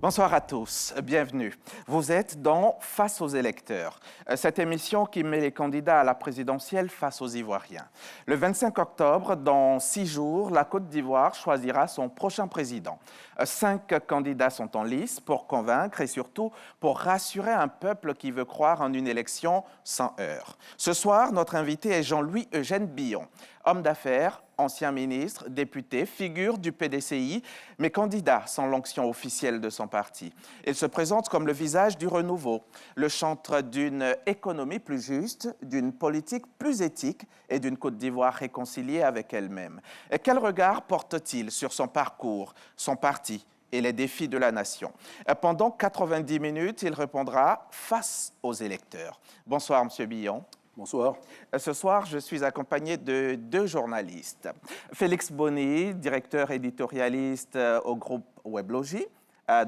Bonsoir à tous, bienvenue. Vous êtes dans Face aux électeurs, cette émission qui met les candidats à la présidentielle face aux Ivoiriens. Le 25 octobre, dans 6 jours, la Côte d'Ivoire choisira son prochain président. 5 candidats sont en lice pour convaincre et surtout pour rassurer un peuple qui veut croire en une élection sans heurts. Ce soir, notre invité est Jean-Louis Eugène Billon, homme d'affaires, ancien ministre, député, figure du PDCI, mais candidat sans l'onction officielle de son parti. Il se présente comme le visage du renouveau, le chantre d'une économie plus juste, d'une politique plus éthique et d'une Côte d'Ivoire réconciliée avec elle-même. Et quel regard porte-t-il sur son parcours, son parti et les défis de la nation? Pendant 90 minutes, il répondra face aux électeurs. Bonsoir, Monsieur Billon. Bonsoir. Ce soir, je suis accompagné de 2 journalistes. Félix Boni, directeur éditorialiste au groupe Weblogy,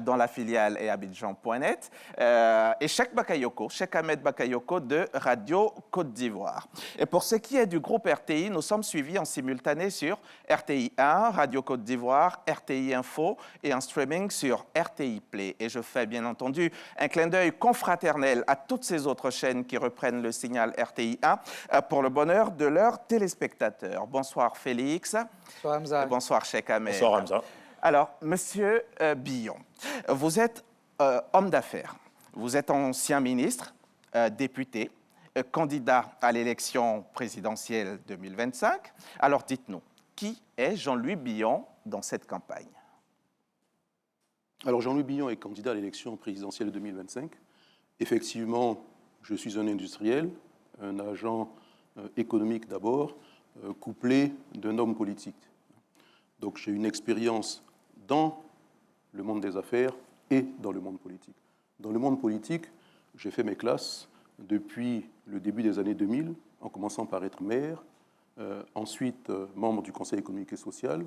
dont la filiale est Abidjan.net, et Cheikh Ahmed Bakayoko de Radio Côte d'Ivoire. Et pour ce qui est du groupe RTI, nous sommes suivis en simultané sur RTI 1, Radio Côte d'Ivoire, RTI Info et en streaming sur RTI Play. Et je fais bien entendu un clin d'œil confraternel à toutes ces autres chaînes qui reprennent le signal RTI 1 pour le bonheur de leurs téléspectateurs. Bonsoir Félix. Bonsoir Hamza. Et bonsoir Cheikh Ahmed. Bonsoir Hamza. Alors, Monsieur Billon, vous êtes homme d'affaires, vous êtes ancien ministre, député, candidat à l'élection présidentielle 2025. Alors, dites-nous, qui est Jean-Louis Billon dans cette campagne? Alors, Jean-Louis Billon est candidat à l'élection présidentielle 2025. Effectivement, je suis un industriel, un agent économique d'abord, couplé d'un homme politique. Donc, j'ai une expérience dans le monde des affaires et dans le monde politique. Dans le monde politique, j'ai fait mes classes depuis le début des années 2000, en commençant par être maire, ensuite membre du Conseil économique et social.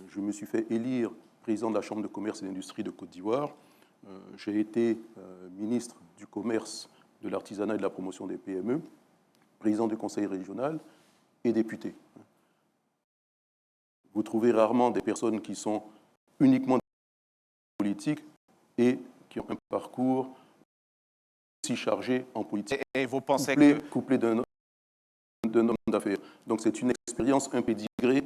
Je me suis fait élire président de la Chambre de commerce et d'industrie de Côte d'Ivoire. J'ai été ministre du commerce, de l'artisanat et de la promotion des PME, président du Conseil régional et député. Vous trouvez rarement des personnes qui sont uniquement politiques et qui ont un parcours si chargé en politique. Et vous pensez couplé d'un homme d'affaires. Donc c'est une expérience, un pédigré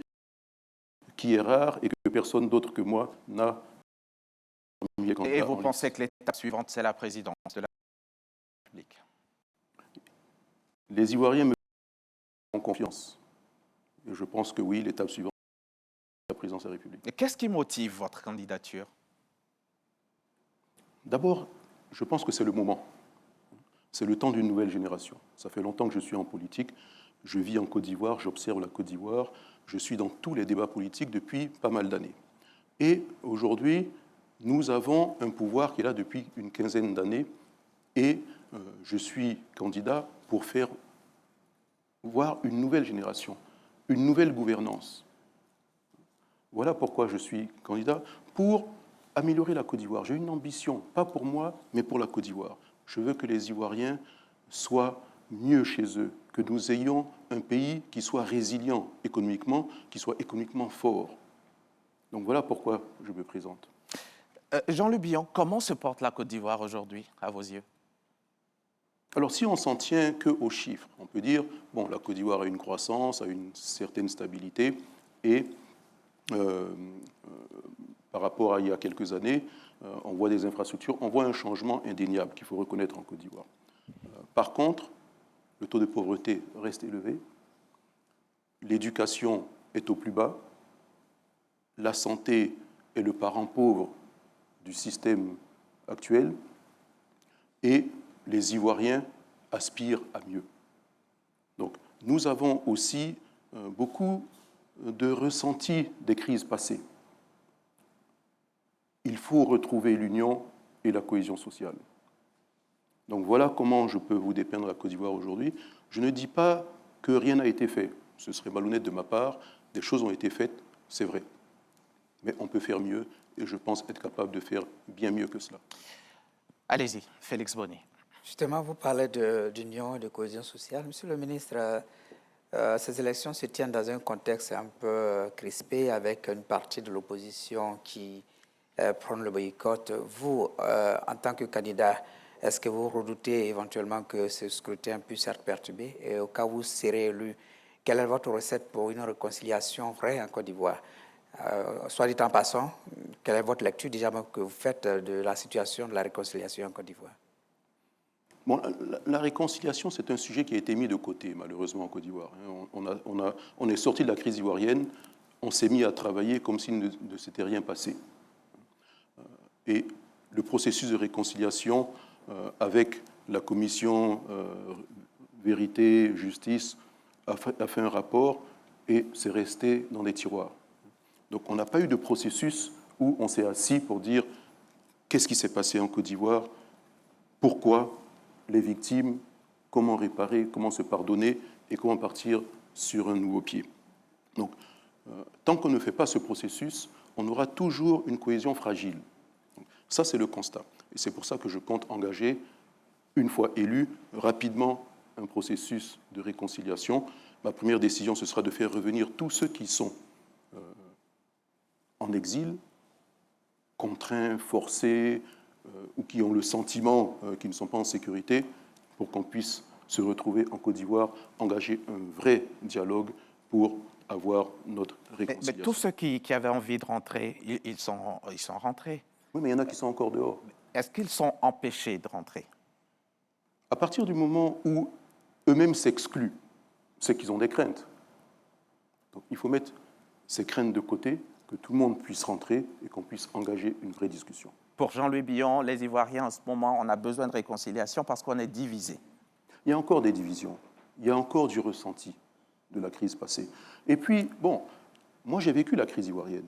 qui est rare et que personne d'autre que moi n'a. Et vous pensez que l'étape suivante, c'est la présidence de la République? Les Ivoiriens me font confiance. Et je pense que oui, l'étape suivante, la présidence de la République. Et qu'est-ce qui motive votre candidature? D'abord, je pense que c'est le moment. C'est le temps d'une nouvelle génération. Ça fait longtemps que je suis en politique. Je vis en Côte d'Ivoire, j'observe la Côte d'Ivoire. Je suis dans tous les débats politiques depuis pas mal d'années. Et aujourd'hui, nous avons un pouvoir qui est là depuis une quinzaine d'années. Et je suis candidat pour faire voir une nouvelle génération, une nouvelle gouvernance. Voilà pourquoi je suis candidat, pour améliorer la Côte d'Ivoire. J'ai une ambition, pas pour moi, mais pour la Côte d'Ivoire. Je veux que les Ivoiriens soient mieux chez eux, que nous ayons un pays qui soit résilient économiquement, qui soit économiquement fort. Donc voilà pourquoi je me présente. Jean-Louis Billon, comment se porte la Côte d'Ivoire aujourd'hui, à vos yeux? Alors, si on s'en tient qu'aux chiffres, on peut dire, bon, la Côte d'Ivoire a une croissance, a une certaine stabilité, et par rapport à il y a quelques années, on voit des infrastructures, on voit un changement indéniable qu'il faut reconnaître en Côte d'Ivoire. Par contre, le taux de pauvreté reste élevé, l'éducation est au plus bas, la santé est le parent pauvre du système actuel, et les Ivoiriens aspirent à mieux. Donc, nous avons aussi beaucoup de ressentis des crises passées. Il faut retrouver l'union et la cohésion sociale. Donc voilà comment je peux vous dépeindre la Côte d'Ivoire aujourd'hui. Je ne dis pas que rien n'a été fait. Ce serait malhonnête de ma part. Des choses ont été faites, c'est vrai. Mais on peut faire mieux et je pense être capable de faire bien mieux que cela. Allez-y, Félix Boni. Justement, vous parlez d'union et de cohésion sociale. Monsieur le ministre, ces élections se tiennent dans un contexte un peu crispé avec une partie de l'opposition qui prendre le boycott. Vous, en tant que candidat, est-ce que vous redoutez éventuellement que ce scrutin puisse être perturbé? Et au cas où vous serez élu, quelle est votre recette pour une réconciliation vraie en Côte d'Ivoire? Soit dit en passant, quelle est votre lecture déjà que vous faites de la situation de la réconciliation en Côte d'Ivoire? Bon, la réconciliation, c'est un sujet qui a été mis de côté, malheureusement, en Côte d'Ivoire. On est sorti de la crise ivoirienne, on s'est mis à travailler comme s'il ne s'était rien passé. Et le processus de réconciliation avec la commission Vérité, Justice a fait un rapport et c'est resté dans des tiroirs. Donc on n'a pas eu de processus où on s'est assis pour dire qu'est-ce qui s'est passé en Côte d'Ivoire, pourquoi les victimes, comment réparer, comment se pardonner et comment partir sur un nouveau pied. Donc, tant qu'on ne fait pas ce processus, on aura toujours une cohésion fragile. Donc, ça, c'est le constat. Et c'est pour ça que je compte engager, une fois élu, rapidement un processus de réconciliation. Ma première décision, ce sera de faire revenir tous ceux qui sont en exil, contraints, forcés, ou qui ont le sentiment qu'ils ne sont pas en sécurité, pour qu'on puisse se retrouver en Côte d'Ivoire, engager un vrai dialogue pour avoir notre réconciliation. Mais tous ceux qui avaient envie de rentrer, ils sont rentrés. Oui, mais il y en a qui sont encore dehors. Est-ce qu'ils sont empêchés de rentrer? À partir du moment où eux-mêmes s'excluent, c'est qu'ils ont des craintes. Donc il faut mettre ces craintes de côté, que tout le monde puisse rentrer et qu'on puisse engager une vraie discussion. Pour Jean-Louis Billon, les Ivoiriens, en ce moment, on a besoin de réconciliation parce qu'on est divisé. Il y a encore des divisions, il y a encore du ressenti de la crise passée. Et puis, bon, moi j'ai vécu la crise ivoirienne.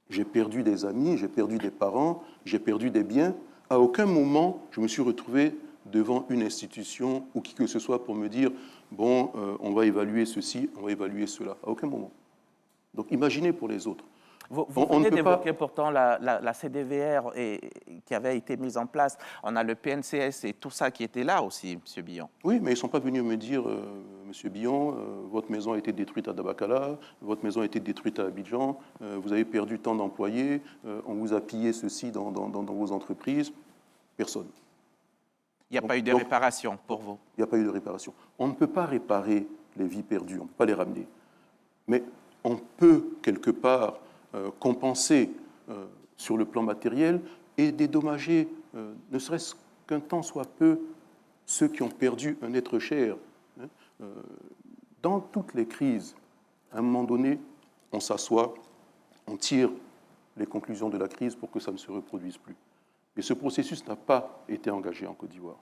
J'ai perdu des amis, j'ai perdu des parents, j'ai perdu des biens. À aucun moment, je me suis retrouvé devant une institution ou qui que ce soit pour me dire « bon, on va évaluer ceci, on va évaluer cela ». À aucun moment. Donc imaginez pour les autres. Vous venez d'évoquer pourtant la CDVR qui avait été mise en place. On a le PNCS et tout ça qui était là aussi, M. Billon. Oui, mais ils ne sont pas venus me dire, M. Billon, votre maison a été détruite à Dabakala, votre maison a été détruite à Abidjan, vous avez perdu tant d'employés, on vous a pillé ceci dans vos entreprises. Personne. Il n'y a pas eu de réparation pour vous? Il n'y a pas eu de réparation. On ne peut pas réparer les vies perdues, on ne peut pas les ramener. Mais on peut, quelque part, compenser sur le plan matériel et dédommager, ne serait-ce qu'un temps soit peu, ceux qui ont perdu un être cher. Dans toutes les crises, à un moment donné, on s'assoit, on tire les conclusions de la crise pour que ça ne se reproduise plus. Et ce processus n'a pas été engagé en Côte d'Ivoire.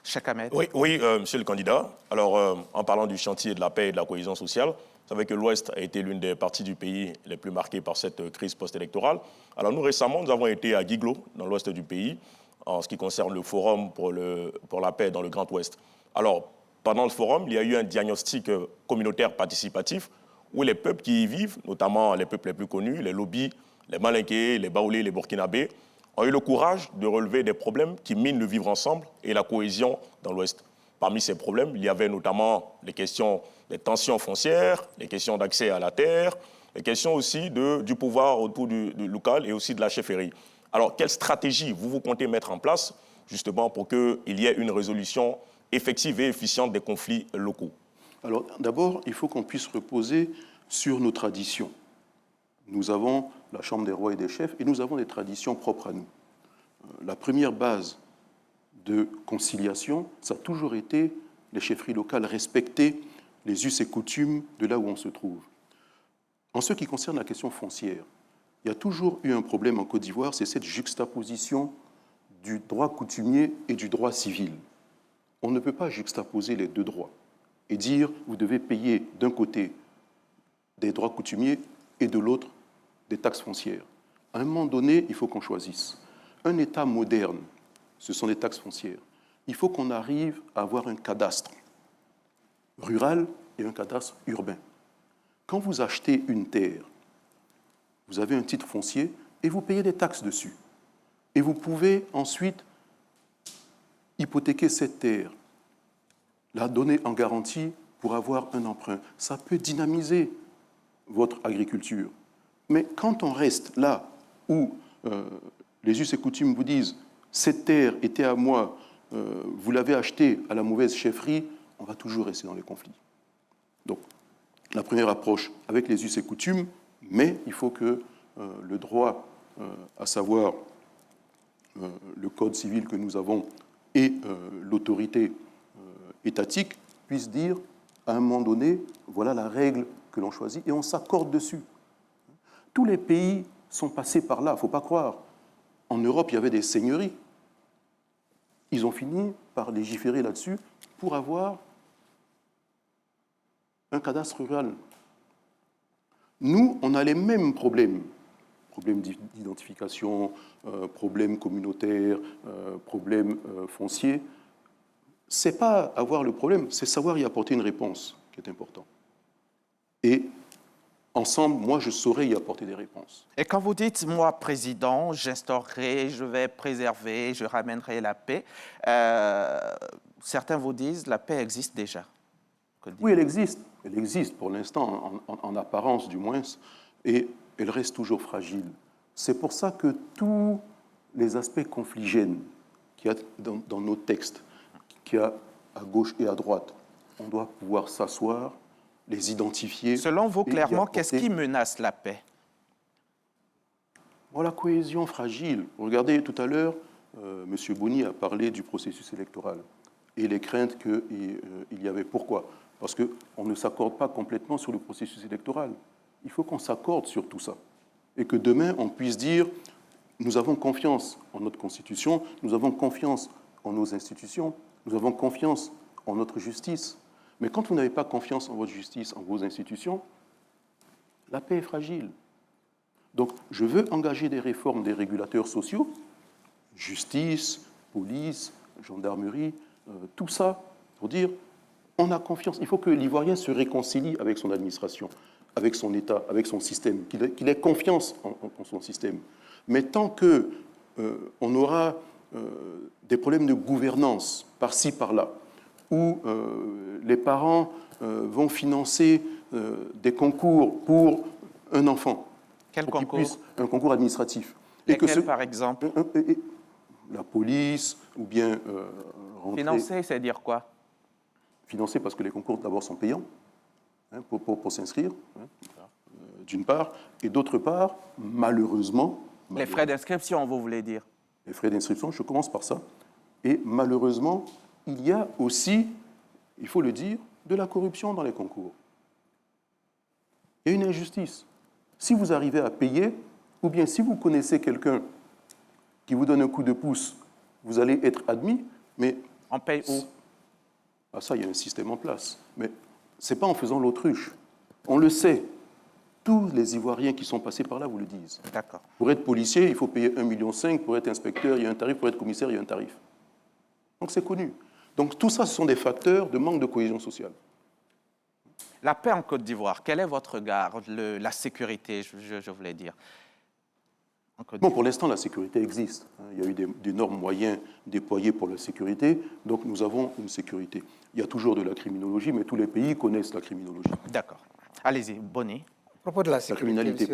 Cheikh Ahmed. Oui, monsieur le candidat. Alors, en parlant du chantier de la paix et de la cohésion sociale, vous savez que l'Ouest a été l'une des parties du pays les plus marquées par cette crise post-électorale. Alors, nous, récemment, nous avons été à Guiglo, dans l'Ouest du pays, en ce qui concerne le forum pour la paix dans le Grand Ouest. Alors, pendant le forum, il y a eu un diagnostic communautaire participatif où les peuples qui y vivent, notamment les peuples les plus connus, les Lobis, les Malinké, les Baoulés, les Burkinabés, ont eu le courage de relever des problèmes qui minent le vivre ensemble et la cohésion dans l'Ouest. Parmi ces problèmes, il y avait notamment les questions des tensions foncières, les questions d'accès à la terre, les questions aussi du pouvoir autour du local et aussi de la chefferie. Alors, quelle stratégie vous comptez mettre en place justement pour qu'il y ait une résolution effective et efficiente des conflits locaux? Alors, d'abord, il faut qu'on puisse reposer sur nos traditions. Nous avons la Chambre des rois et des chefs et nous avons des traditions propres à nous. La première base de conciliation, ça a toujours été les chefferies locales, respecter les us et coutumes de là où on se trouve. En ce qui concerne la question foncière, il y a toujours eu un problème en Côte d'Ivoire, c'est cette juxtaposition du droit coutumier et du droit civil. On ne peut pas juxtaposer les deux droits et dire vous devez payer d'un côté des droits coutumiers et de l'autre des taxes foncières. À un moment donné, il faut qu'on choisisse. Un État moderne, ce sont les taxes foncières. Il faut qu'on arrive à avoir un cadastre rural et un cadastre urbain. Quand vous achetez une terre, vous avez un titre foncier et vous payez des taxes dessus. Et vous pouvez ensuite hypothéquer cette terre, la donner en garantie pour avoir un emprunt. Ça peut dynamiser votre agriculture. Mais quand on reste là, où les us et coutumes vous disent « cette terre était à moi, vous l'avez achetée à la mauvaise chefferie », on va toujours rester dans les conflits. Donc, la première approche avec les us et coutumes, mais il faut que le droit, à savoir le code civil que nous avons et l'autorité étatique, puissent dire à un moment donné, voilà la règle que l'on choisit, et on s'accorde dessus. Tous les pays sont passés par là, il ne faut pas croire. En Europe, il y avait des seigneuries. Ils ont fini par légiférer là-dessus pour avoir un cadastre rural. Nous, on a les mêmes problèmes. Problèmes d'identification, problèmes communautaires, problèmes fonciers. Ce n'est pas avoir le problème, c'est savoir y apporter une réponse qui est important. Et ensemble, moi, je saurais y apporter des réponses. Et quand vous dites, moi, président, j'instaurerai, je vais préserver, je ramènerai la paix, certains vous disent, la paix existe déjà. Oui, elle existe. Elle existe pour l'instant, en apparence du moins, et elle reste toujours fragile. C'est pour ça que tous les aspects confligènes qu'il y a dans nos textes, qu'il y a à gauche et à droite, on doit pouvoir s'asseoir, les identifier. Selon vous, clairement, qu'est-ce qui menace la paix? Bon, la cohésion fragile. Regardez, tout à l'heure, M. Boni a parlé du processus électoral et les craintes qu'il y avait. Pourquoi? Parce qu'on ne s'accorde pas complètement sur le processus électoral. Il faut qu'on s'accorde sur tout ça. Et que demain, on puisse dire, nous avons confiance en notre Constitution, nous avons confiance en nos institutions, nous avons confiance en notre justice. Mais quand vous n'avez pas confiance en votre justice, en vos institutions, la paix est fragile. Donc, je veux engager des réformes des régulateurs sociaux, justice, police, gendarmerie, tout ça, pour dire, on a confiance. Il faut que l'Ivoirien se réconcilie avec son administration, avec son État, avec son système, qu'il ait confiance en son système. Mais tant qu'on aura des problèmes de gouvernance par-ci, par-là, où les parents vont financer des concours pour un enfant. Quel concours? Un concours administratif. Lesquels, par exemple? La police, ou bien rentrer... Financer, c'est dire quoi? Financer parce que les concours, d'abord, sont payants pour s'inscrire, d'une part. Et d'autre part, malheureusement... Les frais d'inscription, vous voulez dire? Les frais d'inscription, je commence par ça. Et malheureusement, il y a aussi, il faut le dire, de la corruption dans les concours. Il y a une injustice. Si vous arrivez à payer, ou bien si vous connaissez quelqu'un qui vous donne un coup de pouce, vous allez être admis, mais... On paye où? Ah, ça, il y a un système en place. Mais ce n'est pas en faisant l'autruche. On le sait. Tous les Ivoiriens qui sont passés par là vous le disent. D'accord. Pour être policier, il faut payer 1,5 million. Pour être inspecteur, il y a un tarif. Pour être commissaire, il y a un tarif. Donc c'est connu. Donc tout ça, ce sont des facteurs de manque de cohésion sociale. La paix en Côte d'Ivoire, quel est votre regard? La sécurité, je voulais dire. Bon, pour l'instant, la sécurité existe. Il y a eu d'énormes moyens déployés pour la sécurité, donc nous avons une sécurité. Il y a toujours de la criminologie, mais tous les pays connaissent la criminologie. D'accord. Allez-y, Boni. À propos de la sécurité,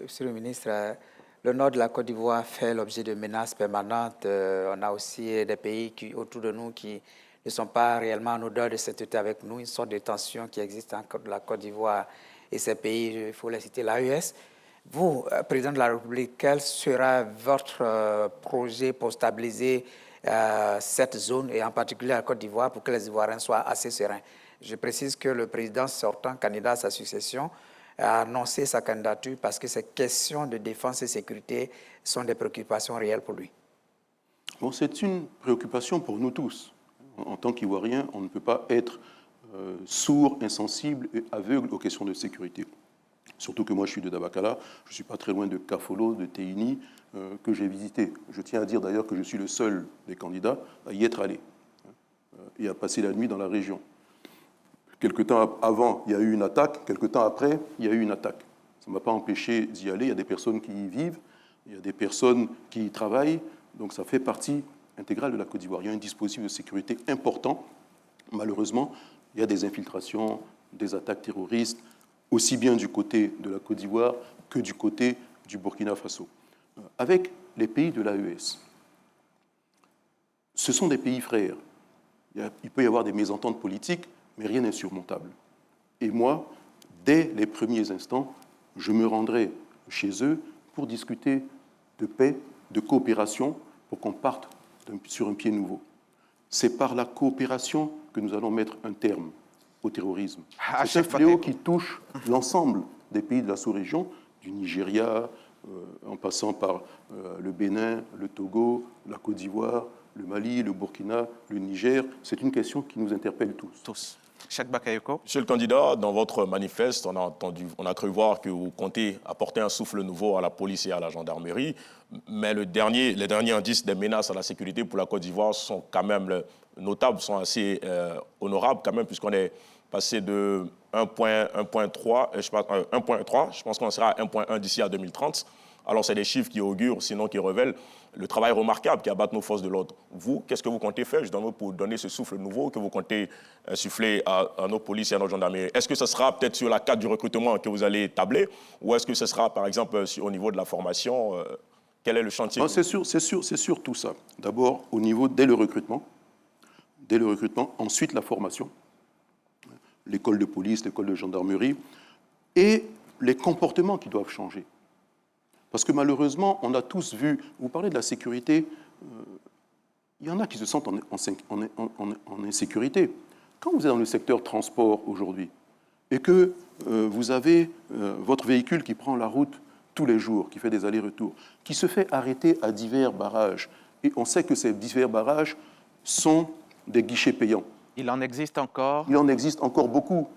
monsieur le ministre, le nord de la Côte d'Ivoire fait l'objet de menaces permanentes. On a aussi des pays autour de nous qui ne sont pas réellement en odeur de sécurité avec nous. Une sorte de tension qui existe entre la Côte d'Ivoire et ces pays, il faut les citer, l'AES. Vous, président de la République, quel sera votre projet pour stabiliser cette zone, et en particulier la Côte d'Ivoire, pour que les Ivoiriens soient assez sereins? Je précise que le président sortant, candidat à sa succession, a annoncé sa candidature parce que ces questions de défense et sécurité sont des préoccupations réelles pour lui. Bon, c'est une préoccupation pour nous tous. En tant qu'Ivoiriens, on ne peut pas être sourd, insensible et aveugle aux questions de sécurité. Surtout que moi, je suis de Dabakala, je ne suis pas très loin de Kafolo, de Teini, que j'ai visité. Je tiens à dire d'ailleurs que je suis le seul des candidats à y être allé et à passer la nuit dans la région. Quelque temps avant, il y a eu une attaque. Quelque temps après, il y a eu une attaque. Ça ne m'a pas empêché d'y aller. Il y a des personnes qui y vivent, il y a des personnes qui y travaillent. Donc ça fait partie intégrale de la Côte d'Ivoire. Il y a un dispositif de sécurité important. Malheureusement, il y a des infiltrations, des attaques terroristes, aussi bien du côté de la Côte d'Ivoire que du côté du Burkina Faso. avec les pays de l'AES. Ce sont des pays frères. Il peut y avoir des mésententes politiques, mais rien n'est surmontable. Et moi, dès les premiers instants, je me rendrai chez eux pour discuter de paix, de coopération, pour qu'on parte sur un pied nouveau. C'est par la coopération que nous allons mettre un terme au terrorisme. C'est un fléau qui touche l'ensemble des pays de la sous-région, du Nigeria, en passant par le Bénin, le Togo, la Côte d'Ivoire, le Mali, le Burkina, le Niger. C'est une question qui nous interpelle tous. Tous. Cheikh Bakayoko. Monsieur le candidat, dans votre manifeste, on a cru voir que vous comptez apporter un souffle nouveau à la police et à la gendarmerie, mais les derniers indices des menaces à la sécurité pour la Côte d'Ivoire sont quand même notables, sont assez honorables quand même, puisqu'on est passé de 1.3, je pense qu'on sera à 1.1 d'ici à 2030. Alors c'est des chiffres qui augurent, sinon qui révèlent le travail remarquable qui abattent nos forces de l'ordre. Vous, qu'est-ce que vous comptez faire justement pour donner ce souffle nouveau que vous comptez insuffler à nos polices et à nos gendarmeries? Est-ce que ce sera peut-être sur la carte du recrutement que vous allez tabler, ou est-ce que ce sera par exemple au niveau de la formation? Quel est le chantier? C'est sûr tout ça. D'abord au niveau dès le recrutement, ensuite la formation, l'école de police, l'école de gendarmerie, et les comportements qui doivent changer. Parce que malheureusement, on a tous vu, vous parlez de la sécurité, il y en a qui se sentent en insécurité. Quand vous êtes dans le secteur transport aujourd'hui et que vous avez votre véhicule qui prend la route tous les jours, qui fait des allers-retours, qui se fait arrêter à divers barrages, et on sait que ces divers barrages sont des guichets payants. Il en existe encore? Il en existe encore beaucoup,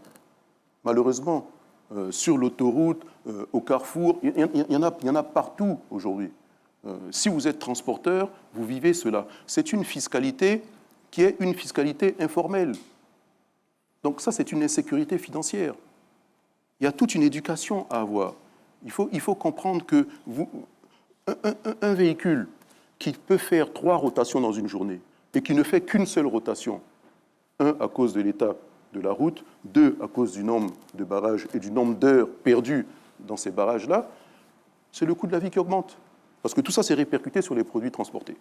malheureusement. Sur l'autoroute, au carrefour, il y en a partout aujourd'hui. Si vous êtes transporteur, vous vivez cela. C'est une fiscalité qui est une fiscalité informelle. Donc ça, c'est une insécurité financière. Il y a toute une éducation à avoir. Il faut comprendre que un véhicule qui peut faire 3 rotations dans une journée et qui ne fait qu'une seule rotation, 1 à cause de l'état de la route, 2 à cause du nombre de barrages et du nombre d'heures perdues dans ces barrages-là, c'est le coût de la vie qui augmente. Parce que tout ça, c'est répercuté sur les produits transportés.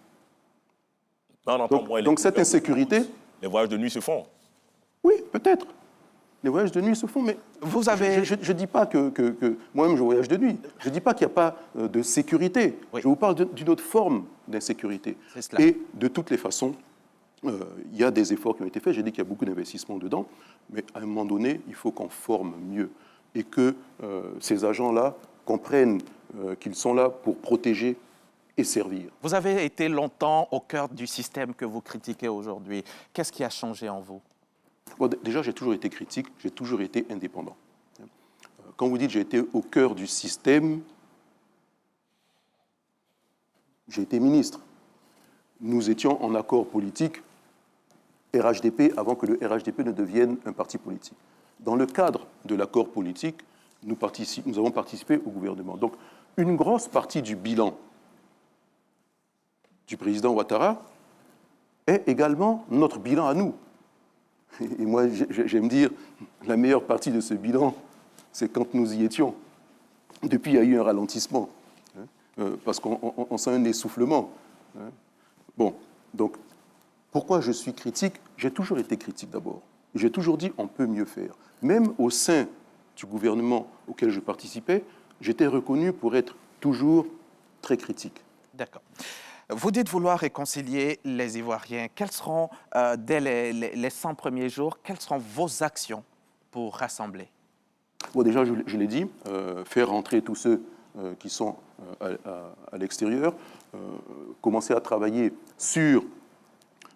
Donc cette insécurité... Les voyages de nuit se font. Oui, peut-être. Les voyages de nuit se font, mais vous avez... je ne dis pas que moi-même je voyage de nuit. Je ne dis pas qu'il n'y a pas de sécurité. Oui. Je vous parle d'une autre forme d'insécurité. Et de toutes les façons, il y a des efforts qui ont été faits. J'ai dit qu'il y a beaucoup d'investissements dedans, mais à un moment donné, il faut qu'on forme mieux et que ces agents-là comprennent qu'ils sont là pour protéger et servir. Vous avez été longtemps au cœur du système que vous critiquez aujourd'hui. Qu'est-ce qui a changé en vous? Bon, déjà, j'ai toujours été critique, j'ai toujours été indépendant. Quand vous dites j'ai été au cœur du système, j'ai été ministre. Nous étions en accord politique RHDP avant que le RHDP ne devienne un parti politique. Dans le cadre de l'accord politique, nous avons participé au gouvernement. Donc, une grosse partie du bilan du président Ouattara est également notre bilan à nous. Et moi, j'aime dire, la meilleure partie de ce bilan, c'est quand nous y étions. Depuis, il y a eu un ralentissement, parce qu'on sent un essoufflement. Bon, donc, pourquoi je suis critique? J'ai toujours été critique d'abord. J'ai toujours dit on peut mieux faire. Même au sein du gouvernement auquel je participais, j'étais reconnu pour être toujours très critique. D'accord. Vous dites vouloir réconcilier les Ivoiriens. Quelles seront, dès les 100 premiers jours, quelles seront vos actions pour rassembler? Bon, déjà, je l'ai dit, faire rentrer tous ceux qui sont à l'extérieur, commencer à travailler sur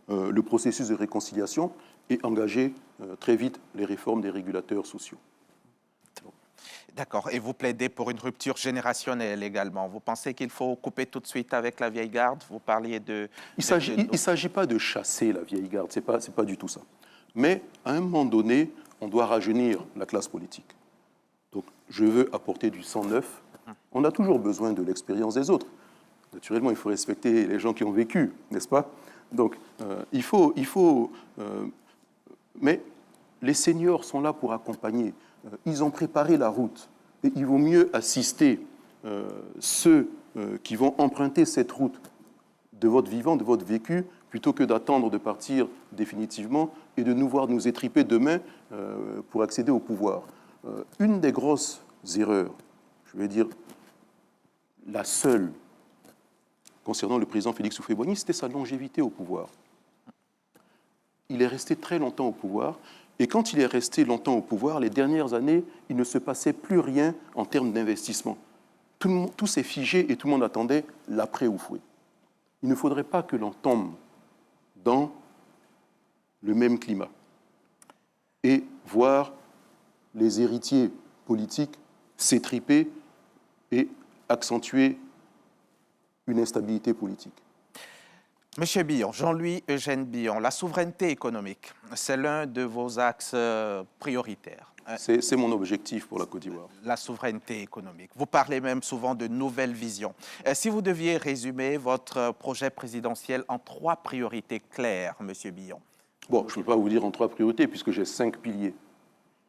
le processus de réconciliation et engager très vite les réformes des régulateurs sociaux. D'accord. Et vous plaidez pour une rupture générationnelle également. Vous pensez qu'il faut couper tout de suite avec la vieille garde? Vous parliez de... Il ne s'agit pas de chasser la vieille garde, ce n'est pas du tout ça. Mais à un moment donné, on doit rajeunir la classe politique. Donc, je veux apporter du sang neuf. On a toujours besoin de l'expérience des autres. Naturellement, il faut respecter les gens qui ont vécu, n'est-ce pas? Donc, mais les seniors sont là pour accompagner. Ils ont préparé la route. Et il vaut mieux assister ceux qui vont emprunter cette route de votre vivant, de votre vécu, plutôt que d'attendre de partir définitivement et de nous voir nous étriper demain pour accéder au pouvoir. Une des grosses erreurs, je vais dire la seule, concernant le président Félix Houphouët-Boigny, c'était sa longévité au pouvoir. Il est resté très longtemps au pouvoir, et quand il est resté longtemps au pouvoir, les dernières années, il ne se passait plus rien en termes d'investissement. Tout s'est figé et tout le monde attendait l'après-Houphouët. Il ne faudrait pas que l'on tombe dans le même climat et voir les héritiers politiques s'étriper et accentuer une instabilité politique. Monsieur Billon, Jean-Louis Eugène Billon, la souveraineté économique, c'est l'un de vos axes prioritaires. C'est mon objectif pour la Côte d'Ivoire. La souveraineté économique. Vous parlez même souvent de nouvelles visions. Si vous deviez résumer votre projet présidentiel en 3 priorités claires, monsieur Billon. Bon, je ne peux pas vous dire en 3 priorités puisque j'ai 5 piliers.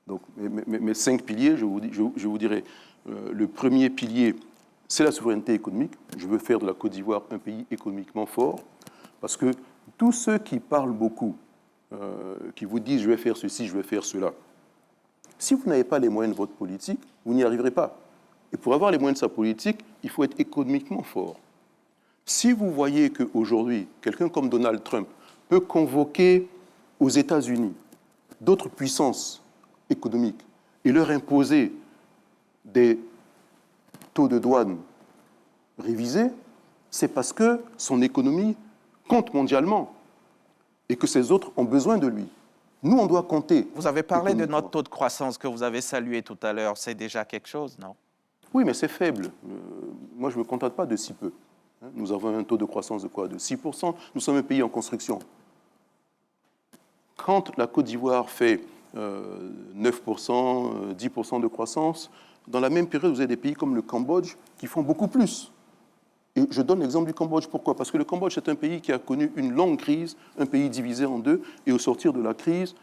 Donc, mes 5 piliers, je vous dirai, le premier pilier, c'est la souveraineté économique. Je veux faire de la Côte d'Ivoire un pays économiquement fort parce que tous ceux qui parlent beaucoup, qui vous disent je vais faire ceci, je vais faire cela, si vous n'avez pas les moyens de votre politique, vous n'y arriverez pas. Et pour avoir les moyens de sa politique, il faut être économiquement fort. Si vous voyez qu'aujourd'hui, quelqu'un comme Donald Trump peut convoquer aux États-Unis d'autres puissances économiques et leur imposer des taux de douane révisés, c'est parce que son économie compte mondialement et que ces autres ont besoin de lui. Nous, on doit compter. Vous avez parlé de notre taux de croissance que vous avez salué tout à l'heure. C'est déjà quelque chose, non? Oui, mais c'est faible. Moi, je ne me contente pas de si peu. Nous avons un taux de croissance de quoi? De 6%. Nous sommes un pays en construction. Quand la Côte d'Ivoire fait 9%, 10% de croissance, dans la même période, vous avez des pays comme le Cambodge qui font beaucoup plus. Et je donne l'exemple du Cambodge. Pourquoi? Parce que le Cambodge, c'est un pays qui a connu une longue crise, un pays divisé en deux. Et au sortir de la crise,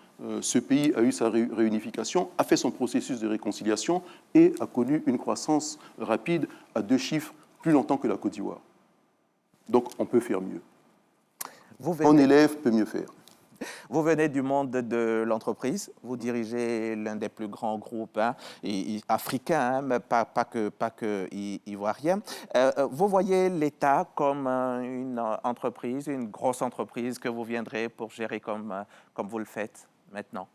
ce pays a eu sa réunification, a fait son processus de réconciliation et a connu une croissance rapide à 2 chiffres plus longtemps que la Côte d'Ivoire. Donc, on peut faire mieux. Un élève peut mieux faire. Vous venez du monde de l'entreprise, vous dirigez l'un des plus grands groupes africains, mais pas que ivoiriens. Vous voyez l'État comme une entreprise, une grosse entreprise que vous viendrez pour gérer comme vous le faites maintenant?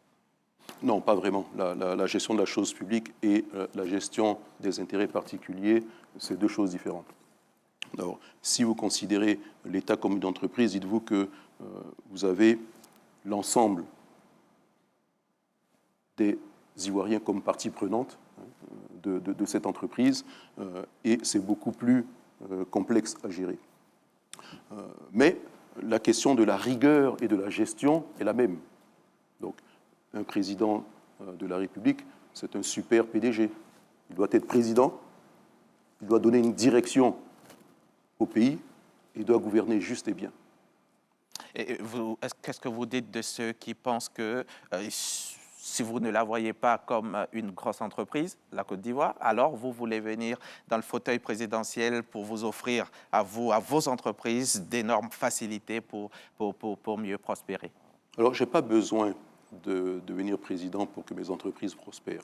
Non, pas vraiment. La gestion de la chose publique et la gestion des intérêts particuliers, c'est 2 choses différentes. Alors, si vous considérez l'État comme une entreprise, dites-vous que vous avez l'ensemble des Ivoiriens comme partie prenante de cette entreprise et c'est beaucoup plus complexe à gérer. Mais la question de la rigueur et de la gestion est la même. Donc, un président de la République, c'est un super PDG. Il doit être président, il doit donner une direction au pays et il doit gouverner juste et bien. Qu'est-ce que vous dites de ceux qui pensent que si vous ne la voyez pas comme une grosse entreprise, la Côte d'Ivoire, alors vous voulez venir dans le fauteuil présidentiel pour vous offrir à vos entreprises d'énormes facilités pour mieux prospérer? Alors, je n'ai pas besoin de devenir président pour que mes entreprises prospèrent.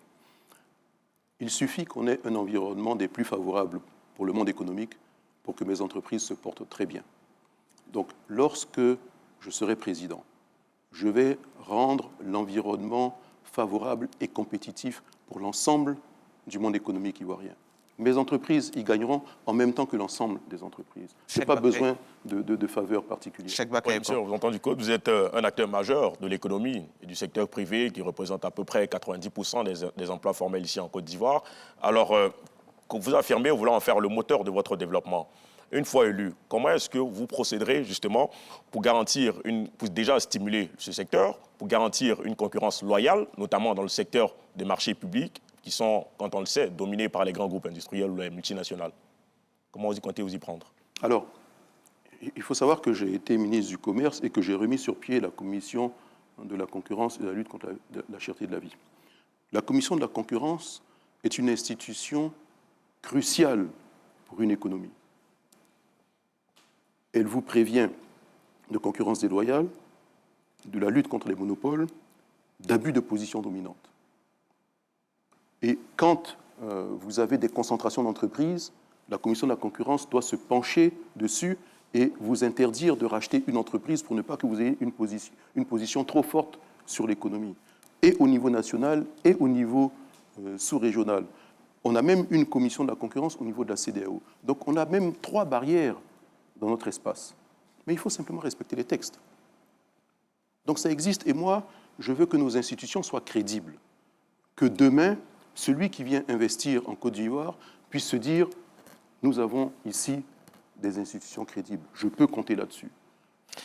Il suffit qu'on ait un environnement des plus favorables pour le monde économique pour que mes entreprises se portent très bien. Donc, lorsque je serai président, je vais rendre l'environnement favorable et compétitif pour l'ensemble du monde économique ivoirien. Mes entreprises y gagneront en même temps que l'ensemble des entreprises. Je n'ai pas besoin de faveurs particulières. Oui, monsieur, vous entendez du code, vous êtes un acteur majeur de l'économie et du secteur privé qui représente à peu près 90% des emplois formels ici en Côte d'Ivoire. Alors, vous affirmez vouloir en faire le moteur de votre développement. Une fois élu, comment est-ce que vous procéderez justement pour garantir, pour déjà stimuler ce secteur, pour garantir une concurrence loyale, notamment dans le secteur des marchés publics, qui sont, quand on le sait, dominés par les grands groupes industriels ou les multinationales? Comment vous comptez vous y prendre? Alors, il faut savoir que j'ai été ministre du Commerce et que j'ai remis sur pied la Commission de la concurrence et de la lutte contre la cherté de la vie. La Commission de la concurrence est une institution cruciale pour une économie. Elle vous prévient de concurrence déloyale, de la lutte contre les monopoles, d'abus de position dominante. Et quand vous avez des concentrations d'entreprises, la Commission de la concurrence doit se pencher dessus et vous interdire de racheter une entreprise pour ne pas que vous ayez une position trop forte sur l'économie, et au niveau national et au niveau sous-régional. On a même une commission de la concurrence au niveau de la CEDEAO. Donc on a même 3 barrières dans notre espace. Mais il faut simplement respecter les textes. Donc ça existe, et moi, je veux que nos institutions soient crédibles. Que demain, celui qui vient investir en Côte d'Ivoire puisse se dire « nous avons ici des institutions crédibles, je peux compter là-dessus ».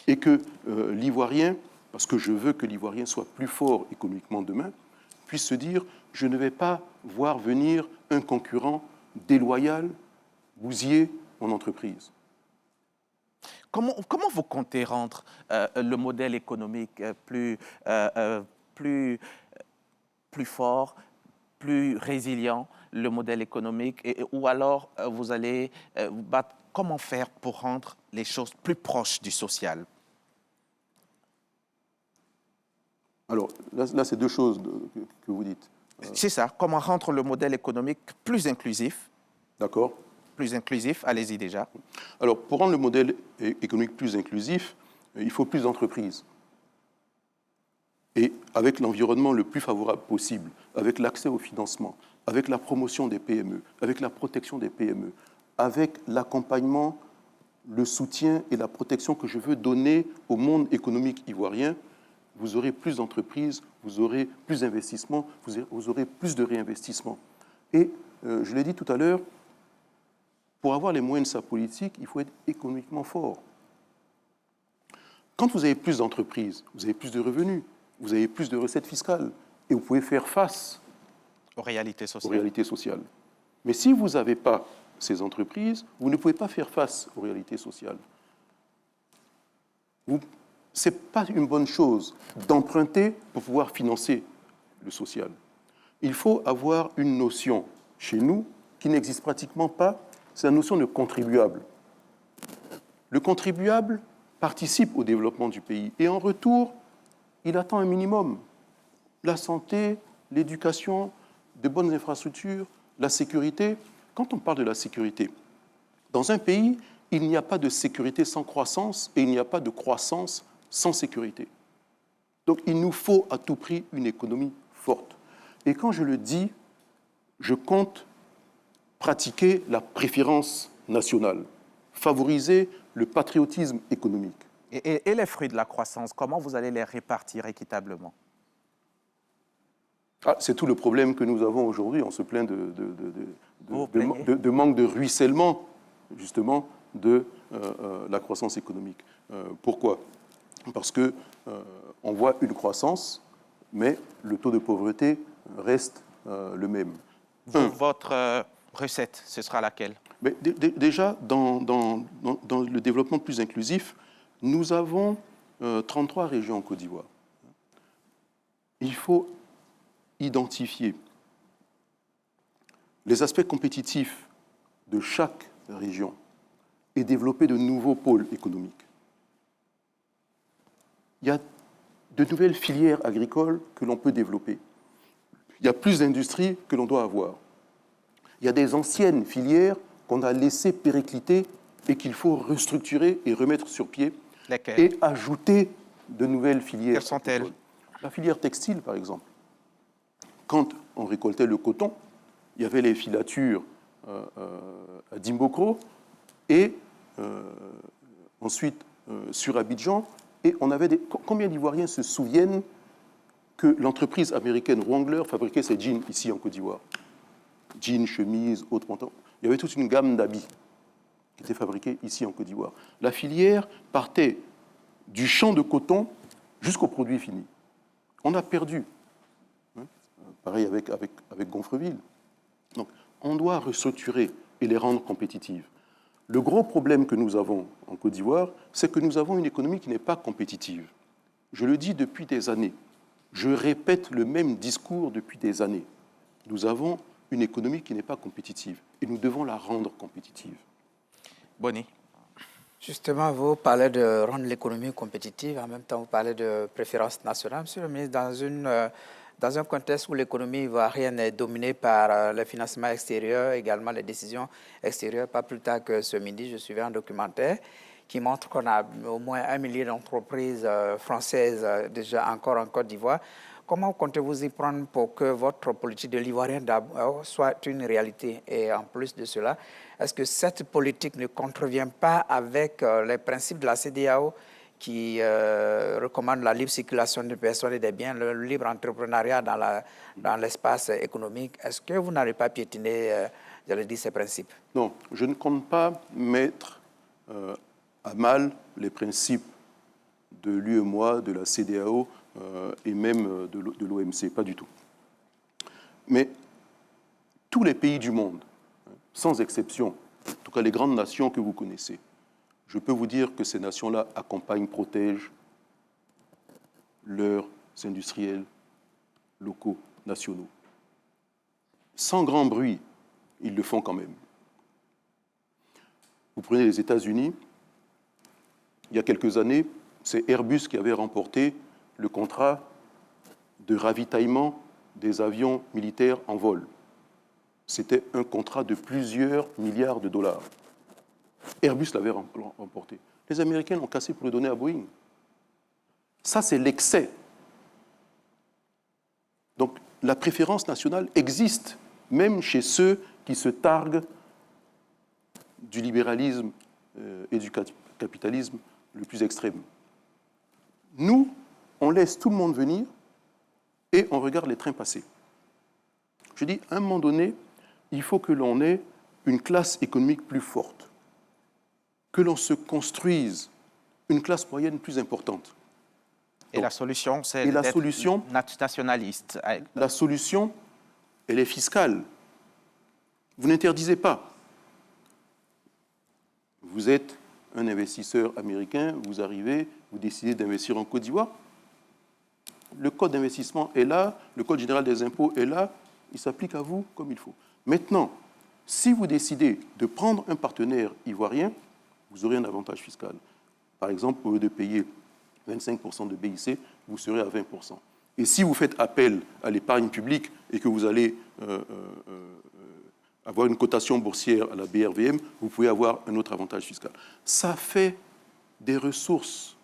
Et que l'Ivoirien, parce que je veux que l'Ivoirien soit plus fort économiquement demain, puisse se dire « je ne vais pas voir venir un concurrent déloyal, bousiller mon entreprise ». Comment vous comptez rendre le modèle économique plus fort, plus résilient, le modèle économique, ou alors vous allez vous battre? Comment faire pour rendre les choses plus proches du social? Alors là c'est 2 choses que vous dites. C'est ça, comment rendre le modèle économique plus inclusif? D'accord. Plus inclusif, allez-y déjà. Alors, pour rendre le modèle économique plus inclusif, il faut plus d'entreprises. Et avec l'environnement le plus favorable possible, avec l'accès au financement, avec la promotion des PME, avec la protection des PME, avec l'accompagnement, le soutien et la protection que je veux donner au monde économique ivoirien, vous aurez plus d'entreprises, vous aurez plus d'investissements, vous aurez plus de réinvestissements. Et, je l'ai dit tout à l'heure, pour avoir les moyens de sa politique, il faut être économiquement fort. Quand vous avez plus d'entreprises, vous avez plus de revenus, vous avez plus de recettes fiscales, et vous pouvez faire face aux réalités sociales. Mais si vous n'avez pas ces entreprises, vous ne pouvez pas faire face aux réalités sociales. Ce n'est pas une bonne chose d'emprunter pour pouvoir financer le social. Il faut avoir une notion chez nous qui n'existe pratiquement pas, c'est la notion de contribuable. Le contribuable participe au développement du pays et en retour, il attend un minimum. La santé, l'éducation, de bonnes infrastructures, la sécurité. Quand on parle de la sécurité, dans un pays, il n'y a pas de sécurité sans croissance et il n'y a pas de croissance sans sécurité. Donc il nous faut à tout prix une économie forte. Et quand je le dis, je compte pratiquer la préférence nationale, favoriser le patriotisme économique. Et les fruits de la croissance, comment vous allez les répartir équitablement? C'est tout le problème que nous avons aujourd'hui. On se plaint de manque de ruissellement, justement, de la croissance économique. Pourquoi? Parce qu'on voit une croissance, mais le taux de pauvreté reste le même. Votre recette, ce sera laquelle? Mais déjà, dans le développement plus inclusif, nous avons 33 régions en Côte d'Ivoire. Il faut identifier les aspects compétitifs de chaque région et développer de nouveaux pôles économiques. Il y a de nouvelles filières agricoles que l'on peut développer. Il y a plus d'industries que l'on doit avoir. Il y a des anciennes filières qu'on a laissées péricliter et qu'il faut restructurer et remettre sur pied. Lesquelles? Et ajouter de nouvelles filières. Quelles sont-elles? La filière textile, par exemple. Quand on récoltait le coton, il y avait les filatures à Dimbokro et ensuite sur Abidjan. Et on avait combien d'Ivoiriens se souviennent que l'entreprise américaine Wrangler fabriquait ses jeans ici en Côte d'Ivoire? Jeans, chemises, autres pantalons. Il y avait toute une gamme d'habits qui étaient fabriqués ici en Côte d'Ivoire. La filière partait du champ de coton jusqu'au produit fini. On a perdu. Pareil avec Gonfreville. Donc, on doit restructurer et les rendre compétitives. Le gros problème que nous avons en Côte d'Ivoire, c'est que nous avons une économie qui n'est pas compétitive. Je le dis depuis des années. Je répète le même discours depuis des années. Nous avons une économie qui n'est pas compétitive et nous devons la rendre compétitive. Boni, Justement, vous parlez de rendre l'économie compétitive, en même temps vous parlez de préférence nationale. Monsieur le ministre, dans un contexte où l'économie ivoirienne est dominée par le financement extérieur, également les décisions extérieures, pas plus tard que ce midi, je suivais un documentaire qui montre qu'on a au moins 1 millier d'entreprises françaises déjà encore en Côte d'Ivoire. Comment comptez-vous y prendre pour que votre politique de l'Ivoirien d'abord soit une réalité? Et en plus de cela, est-ce que cette politique ne contrevient pas avec les principes de la CEDEAO qui recommande la libre circulation des personnes et des biens, le libre entrepreneuriat dans l'espace économique? Est-ce que vous n'allez pas piétiner, j'allais dire, ces principes? Non, je ne compte pas mettre à mal les principes de l'UEMOA, de la CEDEAO et même de l'OMC, pas du tout. Mais tous les pays du monde, sans exception, en tout cas les grandes nations que vous connaissez, je peux vous dire que ces nations-là accompagnent, protègent leurs industriels locaux, nationaux. Sans grand bruit, ils le font quand même. Vous prenez les États-Unis, il y a quelques années, c'est Airbus qui avait remporté le contrat de ravitaillement des avions militaires en vol. C'était un contrat de plusieurs milliards de dollars. Airbus l'avait remporté. Les Américains l'ont cassé pour le donner à Boeing. Ça, c'est l'excès. Donc, la préférence nationale existe, même chez ceux qui se targuent du libéralisme et du capitalisme le plus extrême. Nous, on laisse tout le monde venir et on regarde les trains passer. Je dis, à un moment donné, il faut que l'on ait une classe économique plus forte, que l'on se construise une classe moyenne plus importante. Et la solution, c'est d'être nationaliste. La solution, elle est fiscale. Vous n'interdisez pas. Vous êtes un investisseur américain, vous arrivez, vous décidez d'investir en Côte d'Ivoire. Le code d'investissement est là, le code général des impôts est là, il s'applique à vous comme il faut. Maintenant, si vous décidez de prendre un partenaire ivoirien, vous aurez un avantage fiscal. Par exemple, au lieu de payer 25% de BIC, vous serez à 20%. Et si vous faites appel à l'épargne publique et que vous allez avoir une cotation boursière à la BRVM, vous pouvez avoir un autre avantage fiscal. Ça fait des ressources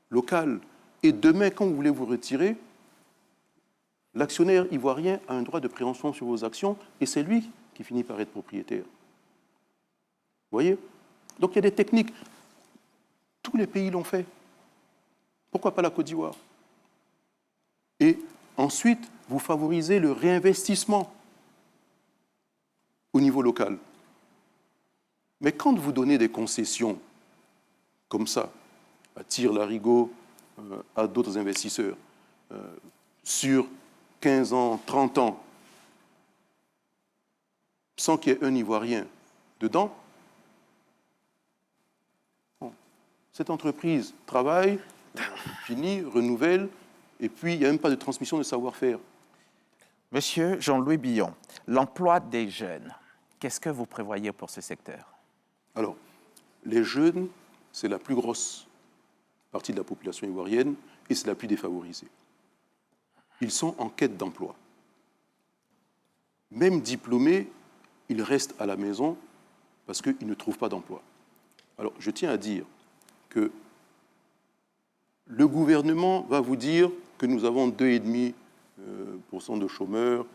locales. Et demain, quand vous voulez vous retirer, l'actionnaire ivoirien a un droit de préemption sur vos actions et c'est lui qui finit par être propriétaire. Vous voyez? Donc il y a des techniques. Tous les pays l'ont fait. Pourquoi pas la Côte d'Ivoire? Et ensuite, vous favorisez le réinvestissement au niveau local. Mais quand vous donnez des concessions comme ça, à Tire-Larigot, à d'autres investisseurs, sur 15 ans, 30 ans, sans qu'il y ait un Ivoirien dedans, cette entreprise travaille, finit, renouvelle, et puis il n'y a même pas de transmission de savoir-faire. Monsieur Jean-Louis Billon, l'emploi des jeunes, qu'est-ce que vous prévoyez pour ce secteur? Alors, les jeunes, c'est la plus grosse partie de la population ivoirienne et c'est la plus défavorisée. Ils sont en quête d'emploi. Même diplômés, ils restent à la maison parce qu'ils ne trouvent pas d'emploi. Alors, je tiens à dire que le gouvernement va vous dire que nous avons 2,5% de chômeurs,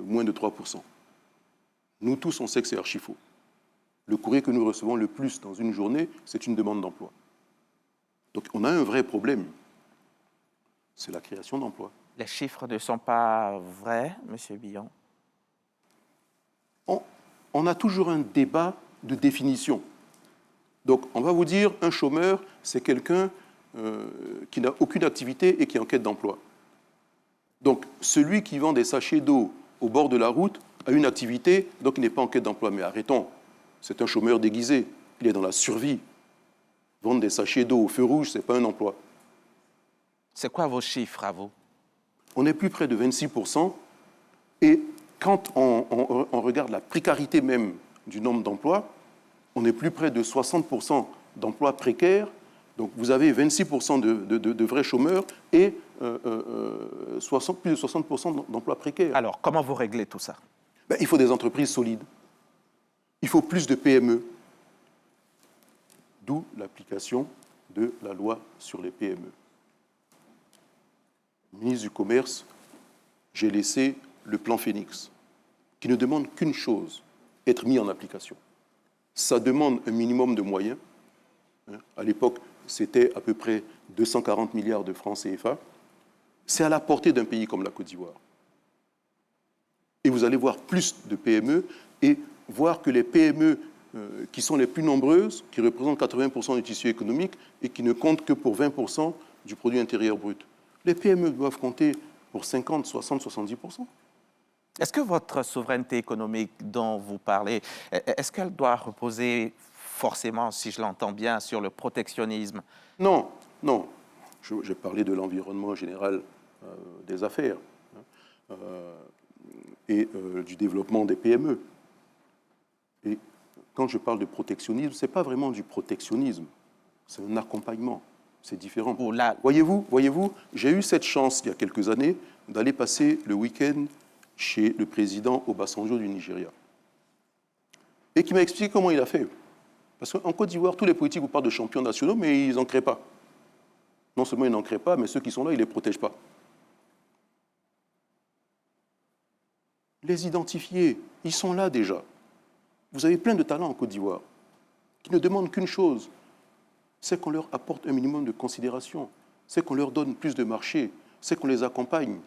moins de 3%. Nous tous, on sait que c'est archi faux. Le courrier que nous recevons le plus dans une journée, c'est une demande d'emploi. Donc on a un vrai problème. C'est la création d'emplois. Les chiffres ne sont pas vrais, M. Billon? On a toujours un débat de définition. Donc on va vous dire, un chômeur, c'est quelqu'un qui n'a aucune activité et qui est en quête d'emploi. Donc celui qui vend des sachets d'eau au bord de la route a une activité, donc il n'est pas en quête d'emploi. Mais arrêtons, c'est un chômeur déguisé, il est dans la survie. Vendre des sachets d'eau au feu rouge, ce n'est pas un emploi. C'est quoi vos chiffres à vous? On est plus près de 26%. Et quand on regarde la précarité même du nombre d'emplois, on est plus près de 60% d'emplois précaires. Donc vous avez 26% de vrais chômeurs et plus de 60% d'emplois précaires. Alors, comment vous réglez tout ça? Il faut des entreprises solides. Il faut plus de PME. D'où l'application de la loi sur les PME. Ministre du Commerce, j'ai laissé le plan Phoenix, qui ne demande qu'une chose, être mis en application. Ça demande un minimum de moyens. À l'époque, c'était à peu près 240 milliards de francs CFA. C'est à la portée d'un pays comme la Côte d'Ivoire. Et vous allez voir plus de PME et voir que les PME qui sont les plus nombreuses, qui représentent 80% du tissu économique et qui ne comptent que pour 20% du produit intérieur brut. Les PME doivent compter pour 50, 60, 70%. Est-ce que votre souveraineté économique dont vous parlez, est-ce qu'elle doit reposer forcément, si je l'entends bien, sur le protectionnisme? Non, non. J'ai parlé de l'environnement général des affaires et du développement des PME. Et quand je parle de protectionnisme, ce n'est pas vraiment du protectionnisme, c'est un accompagnement, c'est différent. Voyez-vous, j'ai eu cette chance il y a quelques années d'aller passer le week-end chez le président Obasanjo du Nigeria et qui m'a expliqué comment il a fait. Parce qu'en Côte d'Ivoire, tous les politiques vous parlent de champions nationaux, mais ils n'en créent pas. Non seulement ils n'en créent pas, mais ceux qui sont là, ils ne les protègent pas. Les identifier, ils sont là déjà. Vous avez plein de talents en Côte d'Ivoire qui ne demandent qu'une chose, c'est qu'on leur apporte un minimum de considération, c'est qu'on leur donne plus de marché, c'est qu'on les accompagne.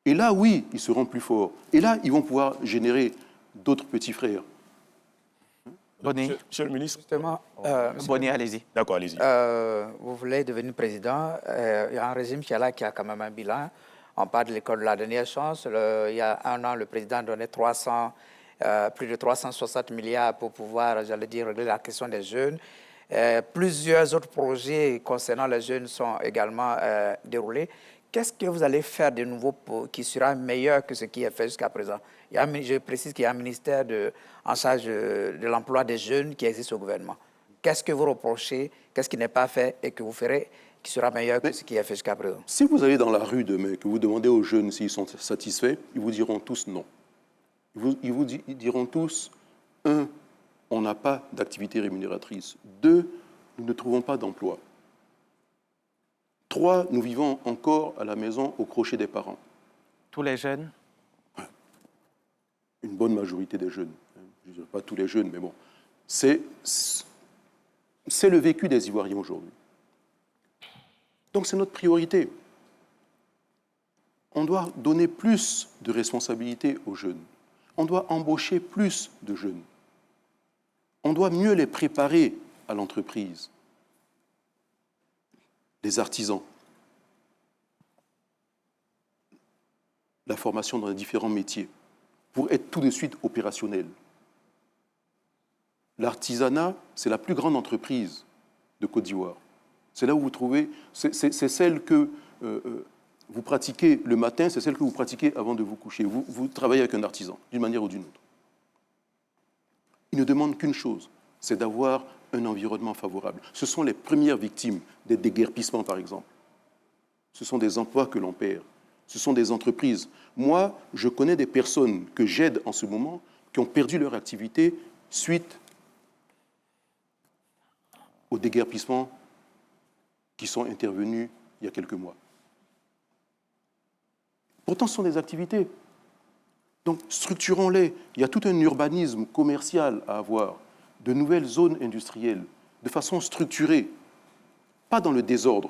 Et là, oui, ils seront plus forts. Et là, ils vont pouvoir générer d'autres petits frères. Bonny. Monsieur le ministre. Justement, Bonny, allez-y. D'accord, allez-y. vous voulez devenir président. Il y a un régime qui est là, qui a quand même un bilan. On parle de l'école de la dernière chance. Il y a un an, le président donnait plus de 360 milliards pour pouvoir, j'allais dire, régler la question des jeunes. Plusieurs autres projets concernant les jeunes sont également déroulés. Qu'est-ce que vous allez faire de nouveau qui sera meilleur que ce qui est fait jusqu'à présent? Je précise qu'il y a un ministère en charge de l'emploi des jeunes qui existe au gouvernement. Qu'est-ce que vous reprochez? Qu'est-ce qui n'est pas fait et que vous ferez qui sera meilleur que ce qui est fait jusqu'à présent? Si vous allez dans la rue demain, que vous demandez aux jeunes s'ils sont satisfaits, ils vous diront tous non. Ils vous diront tous, 1, on n'a pas d'activité rémunératrice. 2, nous ne trouvons pas d'emploi. 3, nous vivons encore à la maison au crochet des parents. Tous les jeunes? Une bonne majorité des jeunes. Je ne dirais pas tous les jeunes, mais bon. C'est le vécu des Ivoiriens aujourd'hui. Donc c'est notre priorité. On doit donner plus de responsabilités aux jeunes. On doit embaucher plus de jeunes. On doit mieux les préparer à l'entreprise. Les artisans. La formation dans les différents métiers pour être tout de suite opérationnel. L'artisanat, c'est la plus grande entreprise de Côte d'Ivoire. C'est là où vous trouvez, c'est celle que vous pratiquez le matin, c'est celle que vous pratiquez avant de vous coucher. Vous travaillez avec un artisan, d'une manière ou d'une autre. Il ne demande qu'une chose, c'est d'avoir un environnement favorable. Ce sont les premières victimes des déguerpissements, par exemple. Ce sont des emplois que l'on perd. Ce sont des entreprises. Moi, je connais des personnes que j'aide en ce moment qui ont perdu leur activité suite aux déguerpissements qui sont intervenus il y a quelques mois. Pourtant, ce sont des activités. Donc, structurons-les. Il y a tout un urbanisme commercial à avoir, de nouvelles zones industrielles, de façon structurée, pas dans le désordre.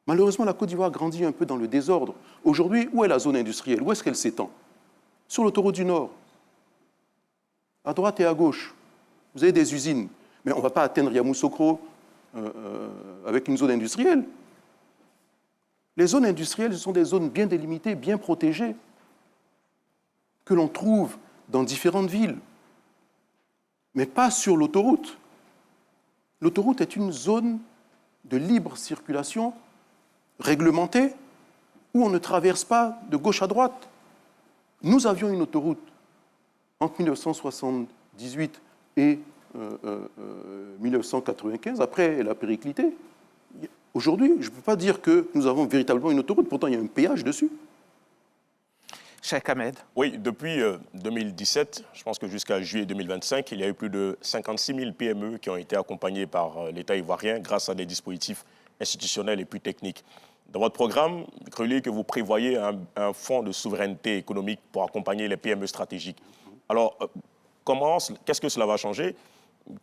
Malheureusement, la Côte d'Ivoire grandit un peu dans le désordre. Aujourd'hui, où est la zone industrielle? Où est-ce qu'elle s'étend? Sur l'autoroute du Nord. À droite et à gauche. Vous avez des usines. Mais on ne va pas atteindre Yamoussoukro avec une zone industrielle. Les zones industrielles, ce sont des zones bien délimitées, bien protégées, que l'on trouve dans différentes villes, mais pas sur l'autoroute. L'autoroute est une zone de libre circulation réglementée où on ne traverse pas de gauche à droite. Nous avions une autoroute entre 1978 et 1995, après elle a périclité. Aujourd'hui, je ne peux pas dire que nous avons véritablement une autoroute, pourtant il y a un péage dessus. Cheikh Ahmed. Oui, depuis 2017, je pense que jusqu'à juillet 2025, il y a eu plus de 56 000 PME qui ont été accompagnées par l'État ivoirien grâce à des dispositifs institutionnels et puis techniques. Dans votre programme, je crois que vous prévoyez un fonds de souveraineté économique pour accompagner les PME stratégiques. Alors, qu'est-ce que cela va changer?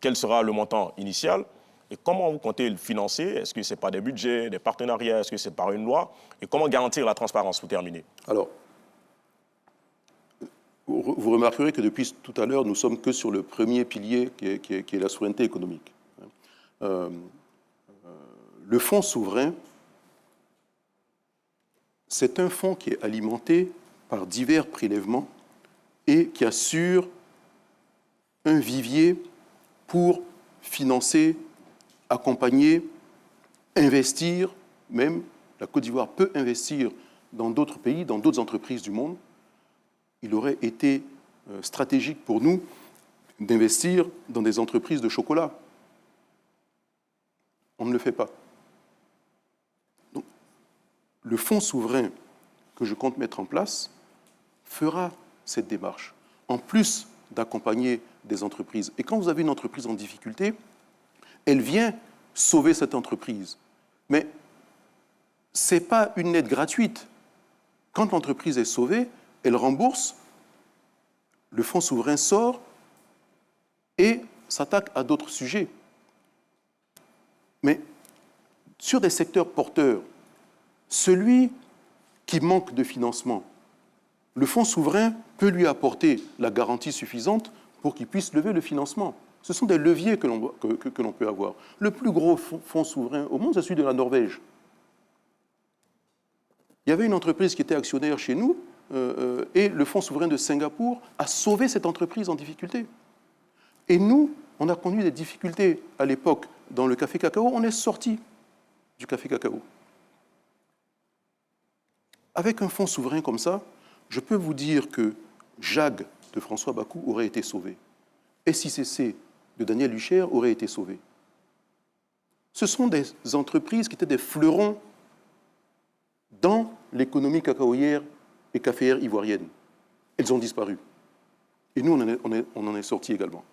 Quel sera le montant initial? Et comment vous comptez le financer? Est-ce que ce n'est pas des budgets, des partenariats? Est-ce que c'est par une loi? Et comment garantir la transparence pour terminer? Alors, vous remarquerez que depuis tout à l'heure, nous ne sommes que sur le premier pilier qui est la souveraineté économique. Le fonds souverain, c'est un fonds qui est alimenté par divers prélèvements et qui assure un vivier pour financer, accompagner, investir, même la Côte d'Ivoire peut investir dans d'autres pays, dans d'autres entreprises du monde. Il aurait été stratégique pour nous d'investir dans des entreprises de chocolat. On ne le fait pas. Donc, le fonds souverain que je compte mettre en place fera cette démarche, en plus d'accompagner des entreprises. Et quand vous avez une entreprise en difficulté, elle vient sauver cette entreprise. Mais ce n'est pas une aide gratuite. Quand l'entreprise est sauvée, elle rembourse, le fonds souverain sort et s'attaque à d'autres sujets. Mais sur des secteurs porteurs, celui qui manque de financement, le fonds souverain peut lui apporter la garantie suffisante pour qu'il puisse lever le financement. Ce sont des leviers que l'on peut avoir. Le plus gros fonds souverain au monde, c'est celui de la Norvège. Il y avait une entreprise qui était actionnaire chez nous, et le fonds souverain de Singapour a sauvé cette entreprise en difficulté. Et nous, on a connu des difficultés à l'époque dans le café cacao, on est sorti du café cacao. Avec un fonds souverain comme ça, je peux vous dire que JAG de François Bakou aurait été sauvé. SICC de Daniel Hucher aurait été sauvé. Ce sont des entreprises qui étaient des fleurons dans l'économie cacaoyère et caféière ivoirienne. Elles ont disparu. Et nous, on en est sortis également.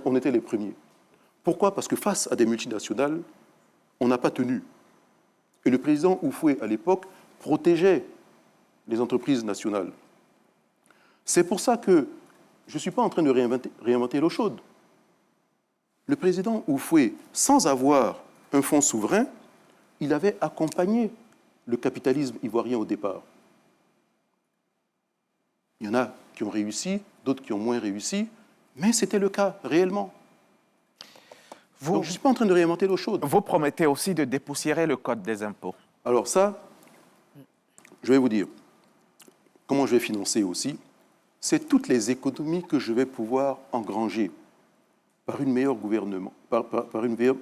On était les premiers. Pourquoi? Parce que face à des multinationales, on n'a pas tenu. Et le président Houphouët, à l'époque, protégeait les entreprises nationales. C'est pour ça que je ne suis pas en train de réinventer l'eau chaude. Le président Houphouët, sans avoir un fonds souverain, il avait accompagné le capitalisme ivoirien au départ. Il y en a qui ont réussi, d'autres qui ont moins réussi, mais c'était le cas, réellement. Donc, je ne suis pas en train de réinventer l'eau chaude. Vous promettez aussi de dépoussiérer le code des impôts. Alors ça, je vais vous dire comment je vais financer aussi. C'est toutes les économies que je vais pouvoir engranger par une meilleure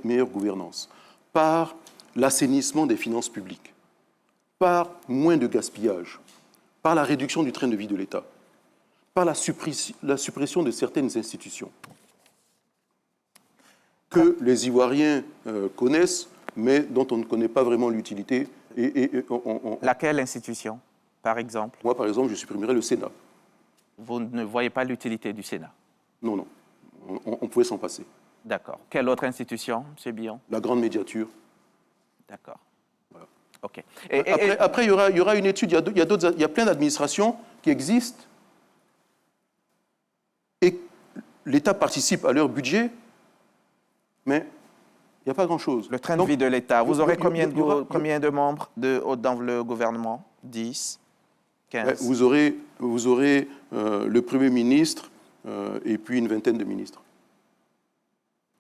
meilleure gouvernance, par l'assainissement des finances publiques, par moins de gaspillage, par la réduction du train de vie de l'État, par la suppression de certaines institutions que les Ivoiriens connaissent, mais dont on ne connaît pas vraiment l'utilité. Laquelle institution, par exemple? Moi, par exemple, je supprimerais le Sénat. Vous ne voyez pas l'utilité du Sénat? Non, non. On pouvait s'en passer. D'accord. Quelle autre institution, M. Billon? La grande médiature. D'accord. Voilà. OK. Après, il y aura une étude. Il y a plein d'administrations qui existent et l'État participe à leur budget, mais il n'y a pas grand-chose. Le train de vie de l'État, vous aurez combien de membres dans le gouvernement? 10, 15? Vous aurez le Premier ministre et puis une vingtaine de ministres.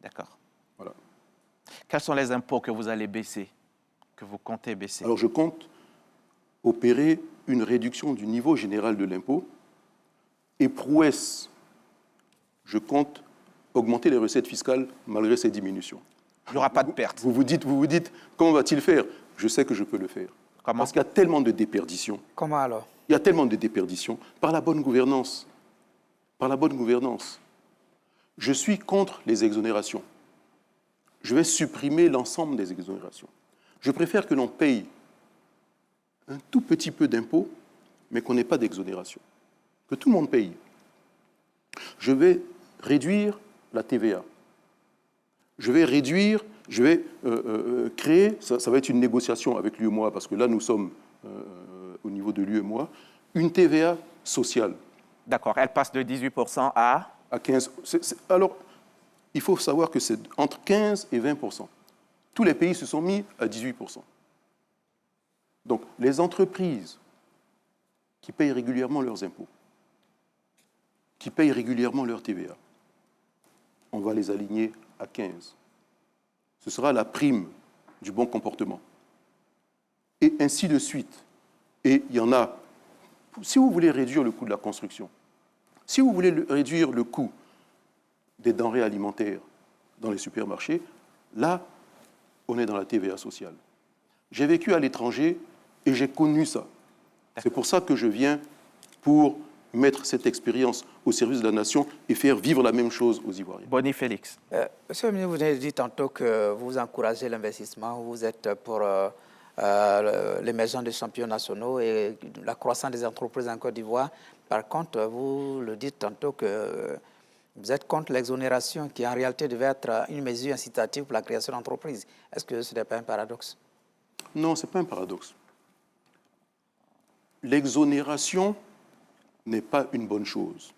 D'accord. Voilà. Quels sont les impôts que vous allez baisser, que vous comptez baisser? Alors, je compte opérer une réduction du niveau général de l'impôt et prouesse, je compte augmenter les recettes fiscales malgré ces diminutions. Il n'y aura pas de perte. Vous vous dites, comment va-t-il faire? Je sais que je peux le faire. Comment? Parce qu'il y a tellement de déperditions. Comment alors? Il y a tellement de déperditions par la bonne gouvernance. Par la bonne gouvernance. Je suis contre les exonérations. Je vais supprimer l'ensemble des exonérations. Je préfère que l'on paye un tout petit peu d'impôts, mais qu'on n'ait pas d'exonération. Que tout le monde paye. Je vais réduire la TVA. Je vais créer, ça va être une négociation avec l'UEMOA, parce que là, nous sommes au niveau de l'UEMOA, une TVA sociale. D'accord, elle passe de 18% à 15. Alors, il faut savoir que c'est entre 15 et 20%. Tous les pays se sont mis à 18%. Donc, les entreprises qui payent régulièrement leurs impôts, qui payent régulièrement leur TVA, on va les aligner à 15. Ce sera la prime du bon comportement. Et ainsi de suite. Et il y en a, si vous voulez réduire le coût de la construction, si vous voulez réduire le coût des denrées alimentaires dans les supermarchés, là, on est dans la TVA sociale. J'ai vécu à l'étranger et j'ai connu ça. C'est pour ça que je viens pour mettre cette expérience au service de la nation et faire vivre la même chose aux Ivoiriens. Bonny Félix. Monsieur le ministre, vous avez dit tantôt que vous encouragez l'investissement, vous êtes pour l'émergence des champions nationaux et la croissance des entreprises en Côte d'Ivoire. Par contre, vous le dites tantôt que vous êtes contre l'exonération qui en réalité devait être une mesure incitative pour la création d'entreprises. Est-ce que ce n'est pas un paradoxe? Non, ce n'est pas un paradoxe. L'exonération n'est pas une bonne chose.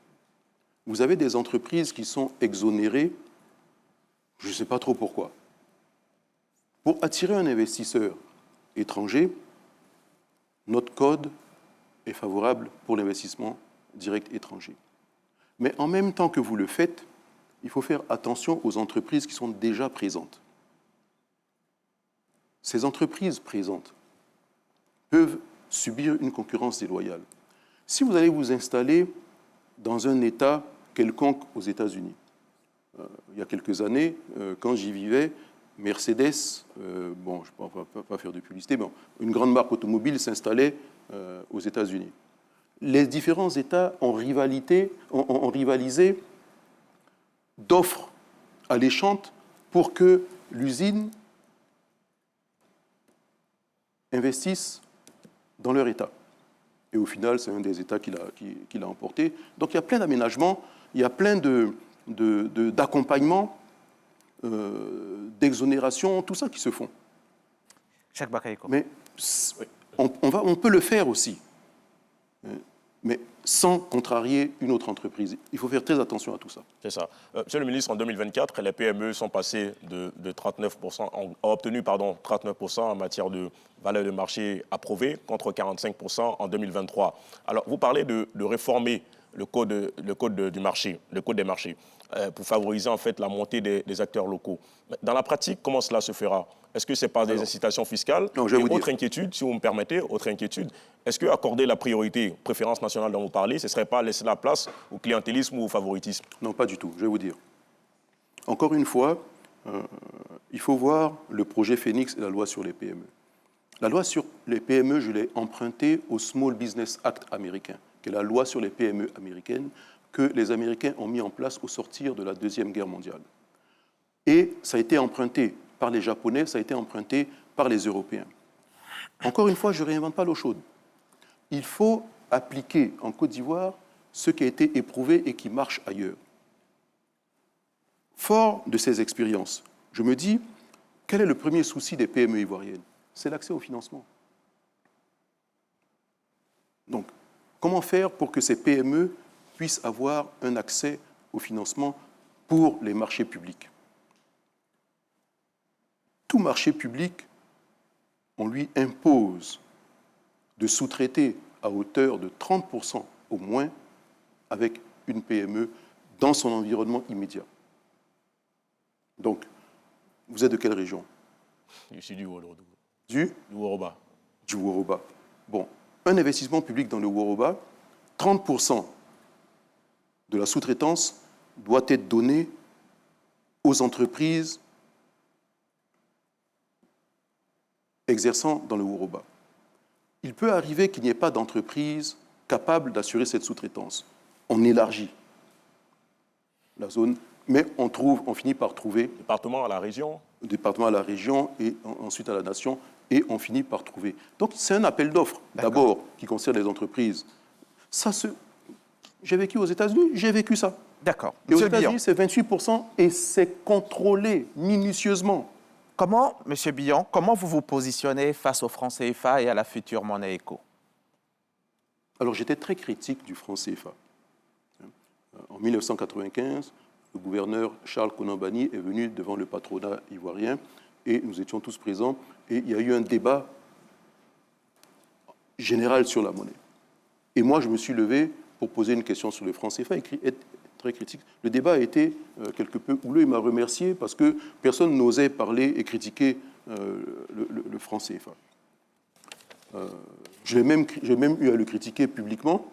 Vous avez des entreprises qui sont exonérées, je ne sais pas trop pourquoi. Pour attirer un investisseur étranger, notre code est favorable pour l'investissement direct étranger. Mais en même temps que vous le faites, il faut faire attention aux entreprises qui sont déjà présentes. Ces entreprises présentes peuvent subir une concurrence déloyale. Si vous allez vous installer dans un État quelconque aux États-Unis, il y a quelques années, quand j'y vivais, Mercedes, bon, je ne vais pas faire de publicité, mais une grande marque automobile s'installait aux États-Unis. Les différents États ont rivalisé d'offres alléchantes pour que l'usine investisse dans leur État. Et au final, c'est un des États qui l'a emporté. Donc il y a plein d'aménagements, il y a plein d'accompagnements, d'exonérations, tout ça qui se font. Cheikh Bakayoko. Mais on peut le faire aussi, mais sans contrarier une autre entreprise. Il faut faire très attention à tout ça. C'est ça. Monsieur le ministre, en 2024, les PME sont passées de 39%, ont obtenu 39% en matière de valeur de marché approuvée, contre 45% en 2023. Alors, vous parlez de réformer le code des marchés, pour favoriser en fait la montée des acteurs locaux. Dans la pratique, comment cela se fera? Est-ce que c'est par des incitations fiscales? Non, je vais vous dire. Autre inquiétude, si vous me permettez, est-ce que accorder la priorité, préférence nationale dont vous parlez, ce ne serait pas laisser la place au clientélisme ou au favoritisme? Non, pas du tout, je vais vous dire. Encore une fois, il faut voir le projet Phoenix et la loi sur les PME. La loi sur les PME, je l'ai empruntée au Small Business Act américain, qui est la loi sur les PME américaines que les Américains ont mis en place au sortir de la Deuxième Guerre mondiale. Et ça a été emprunté par les Japonais, ça a été emprunté par les Européens. Encore une fois, je ne réinvente pas l'eau chaude. Il faut appliquer en Côte d'Ivoire ce qui a été éprouvé et qui marche ailleurs. Fort de ces expériences, je me dis, quel est le premier souci des PME ivoiriennes? C'est l'accès au financement. Donc, comment faire pour que ces PME puissent avoir un accès au financement pour les marchés publics? Tout marché public, on lui impose de sous-traiter à hauteur de 30% au moins avec une PME dans son environnement immédiat. Donc, vous êtes de quelle région? Je suis du Woroba. Du Woroba. Du Woroba. Bon, un investissement public dans le Woroba, 30% de la sous-traitance doit être donné aux entreprises exerçant dans le Woroba. Il peut arriver qu'il n'y ait pas d'entreprise capable d'assurer cette sous-traitance. On élargit la zone Mais on finit par trouver... Département à la région. Département à la région et ensuite à la nation, et on finit par trouver. Donc c'est un appel d'offres, d'abord, qui concerne les entreprises. J'ai vécu aux États-Unis, j'ai vécu ça. D'accord. Et aux Monsieur Billon, États-Unis, c'est 28% et c'est contrôlé minutieusement. Monsieur Billon, comment vous vous positionnez face au franc CFA et à la future monnaie éco? Alors j'étais très critique du franc CFA. En 1995, le gouverneur Charles Konan-Banny est venu devant le patronat ivoirien et nous étions tous présents et il y a eu un débat général sur la monnaie. Et moi, je me suis levé pour poser une question sur le franc CFA, être très critique. Le débat a été quelque peu houleux. Il m'a remercié parce que personne n'osait parler et critiquer le franc CFA. J'ai même eu à le critiquer publiquement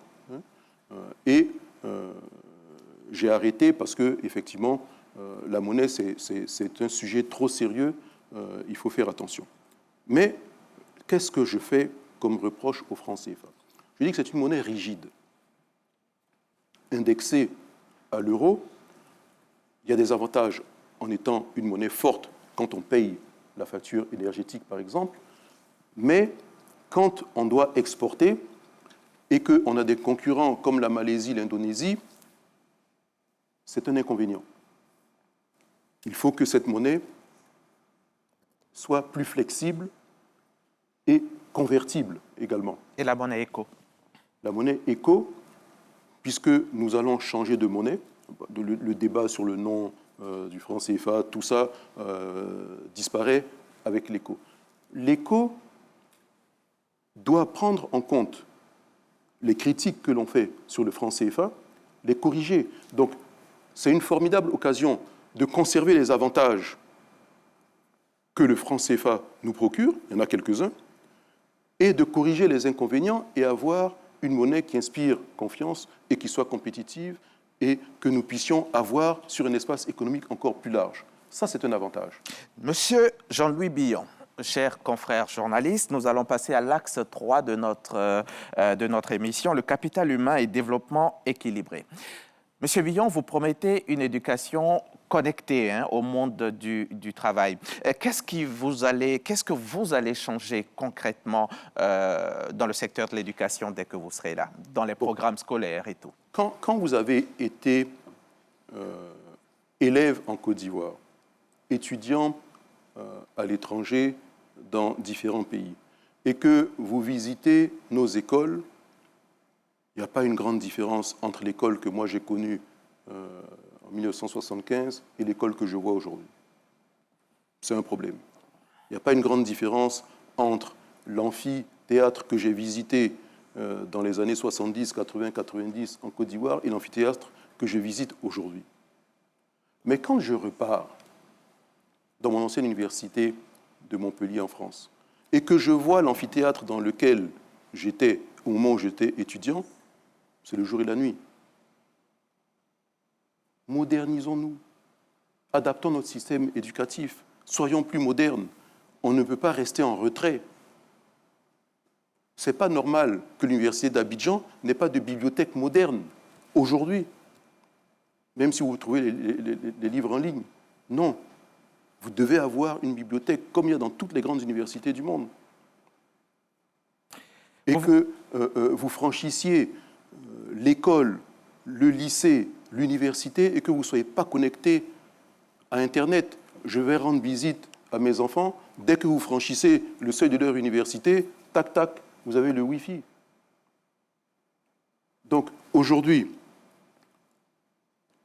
et j'ai arrêté parce que, effectivement, la monnaie, c'est un sujet trop sérieux, il faut faire attention. Mais qu'est-ce que je fais comme reproche au franc CFA? Je dis que c'est une monnaie rigide. Indexée à l'euro, il y a des avantages en étant une monnaie forte quand on paye la facture énergétique, par exemple, mais quand on doit exporter et qu'on a des concurrents comme la Malaisie, l'Indonésie, c'est un inconvénient. Il faut que cette monnaie soit plus flexible et convertible également. Et la monnaie éco? La monnaie éco, puisque nous allons changer de monnaie, le débat sur le nom du franc CFA, tout ça disparaît avec l'éco. L'éco doit prendre en compte les critiques que l'on fait sur le franc CFA, les corriger. Donc, c'est une formidable occasion de conserver les avantages que le franc CFA nous procure, il y en a quelques-uns, et de corriger les inconvénients et avoir une monnaie qui inspire confiance et qui soit compétitive et que nous puissions avoir sur un espace économique encore plus large. Ça, c'est un avantage. Monsieur Jean-Louis Billon, chers confrères journalistes, nous allons passer à l'axe 3 de notre émission, le capital humain et développement équilibré. Monsieur Billon, vous promettez une éducation connectée au monde du travail. Qu'est-ce que vous allez changer concrètement dans le secteur de l'éducation dès que vous serez là, dans les programmes scolaires et tout? Quand vous avez été élève en Côte d'Ivoire, étudiant à l'étranger dans différents pays, et que vous visitez nos écoles, il n'y a pas une grande différence entre l'école que moi j'ai connue en 1975 et l'école que je vois aujourd'hui. C'est un problème. Il n'y a pas une grande différence entre l'amphithéâtre que j'ai visité dans les années 70, 80, 90 en Côte d'Ivoire et l'amphithéâtre que je visite aujourd'hui. Mais quand je repars dans mon ancienne université de Montpellier en France et que je vois l'amphithéâtre dans lequel j'étais au moment où j'étais étudiant, c'est le jour et la nuit. Modernisons-nous, adaptons notre système éducatif, soyons plus modernes. On ne peut pas rester en retrait. Ce n'est pas normal que l'université d'Abidjan n'ait pas de bibliothèque moderne aujourd'hui, même si vous trouvez les livres en ligne. Non, vous devez avoir une bibliothèque comme il y a dans toutes les grandes universités du monde. Et que vous franchissiez l'école, le lycée, l'université et que vous ne soyez pas connecté à Internet. Je vais rendre visite à mes enfants. Dès que vous franchissez le seuil de leur université, tac, tac, vous avez le Wi-Fi. Donc, aujourd'hui,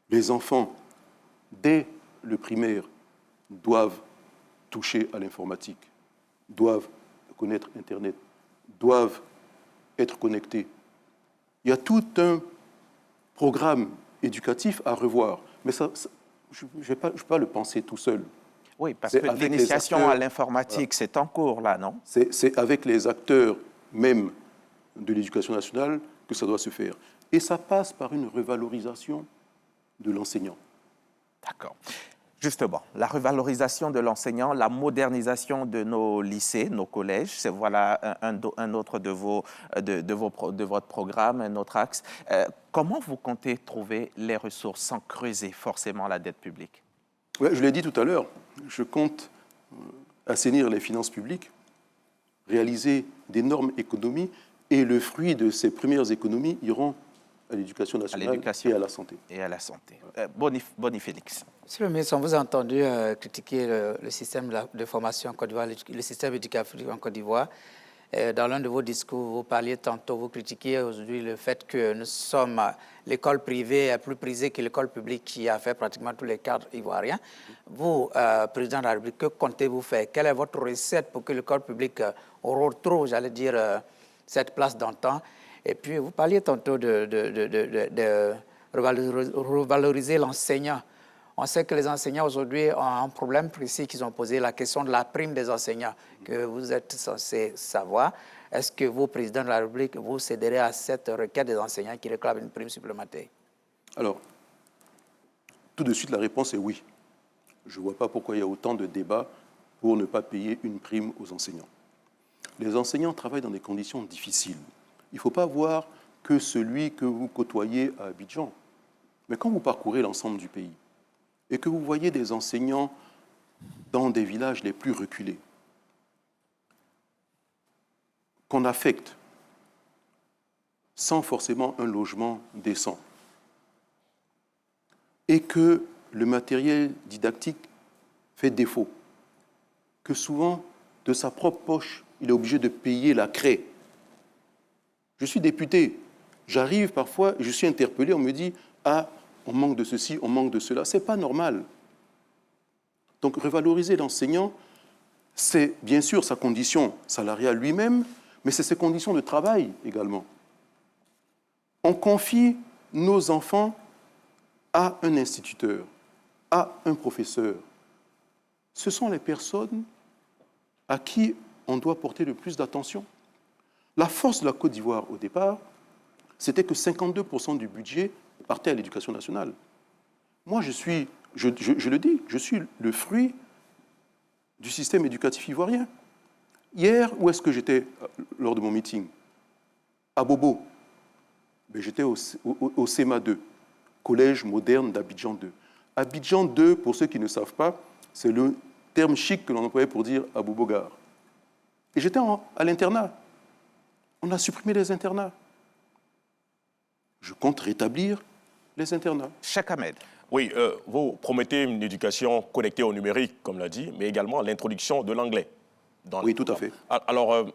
les enfants, dès le primaire, doivent toucher à l'informatique, doivent connaître Internet, doivent être connectés. Il y a tout un programme éducatif à revoir. Mais ça je ne peux pas le penser tout seul. Oui, parce que l'initiation à l'informatique, c'est en cours, là, non? C'est avec les acteurs même de l'éducation nationale que ça doit se faire. Et ça passe par une revalorisation de l'enseignant. D'accord. Justement, la revalorisation de l'enseignant, la modernisation de nos lycées, nos collèges, voilà un autre de votre programme, un autre axe. Comment vous comptez trouver les ressources sans creuser forcément la dette publique? Ouais, je l'ai dit tout à l'heure, je compte assainir les finances publiques, réaliser d'énormes économies, et le fruit de ces premières économies iront à l'éducation nationale et à la santé. Et à la santé. Boni Félix. Monsieur le ministre, on vous a entendu critiquer le système de formation en Côte d'Ivoire, le système éducatif en Côte d'Ivoire. Dans l'un de vos discours, vous parliez tantôt, vous critiquiez aujourd'hui le fait que nous sommes l'école privée est plus prisée que l'école publique qui a fait pratiquement tous les cadres ivoiriens. Vous, président de la République, que comptez-vous faire? Quelle est votre recette pour que l'école publique retrouve, j'allais dire, cette place d'antan? Et puis, vous parliez tantôt de revaloriser l'enseignant. On sait que les enseignants aujourd'hui ont un problème précis qu'ils ont posé, la question de la prime des enseignants, que vous êtes censé savoir. Est-ce que vous, président de la République, vous céderez à cette requête des enseignants qui réclament une prime supplémentaire? Alors, tout de suite, la réponse est oui. Je ne vois pas pourquoi il y a autant de débats pour ne pas payer une prime aux enseignants. Les enseignants travaillent dans des conditions difficiles. Il ne faut pas voir que celui que vous côtoyez à Abidjan. Mais quand vous parcourez l'ensemble du pays et que vous voyez des enseignants dans des villages les plus reculés, qu'on affecte sans forcément un logement décent, et que le matériel didactique fait défaut, que souvent, de sa propre poche, il est obligé de payer la craie. Je suis député, j'arrive parfois, je suis interpellé, on me dit « Ah, on manque de ceci, on manque de cela ». Ce n'est pas normal. Donc revaloriser l'enseignant, c'est bien sûr sa condition salariale lui-même, mais c'est ses conditions de travail également. On confie nos enfants à un instituteur, à un professeur. Ce sont les personnes à qui on doit porter le plus d'attention. La force de la Côte d'Ivoire, au départ, c'était que 52% du budget partait à l'éducation nationale. Moi, je le dis, je suis le fruit du système éducatif ivoirien. Hier, où est-ce que j'étais lors de mon meeting? À Bobo. J'étais au CEMA 2, Collège moderne d'Abidjan 2. Abidjan 2, pour ceux qui ne savent pas, c'est le terme chic que l'on employait pour dire à Bobo-Gare. Et j'étais à l'internat. On a supprimé les internats. Je compte rétablir les internats. Cheikh Ahmed. Oui, vous promettez une éducation connectée au numérique, comme l'a dit, mais également l'introduction de l'anglais. Oui, tout à fait. Alors,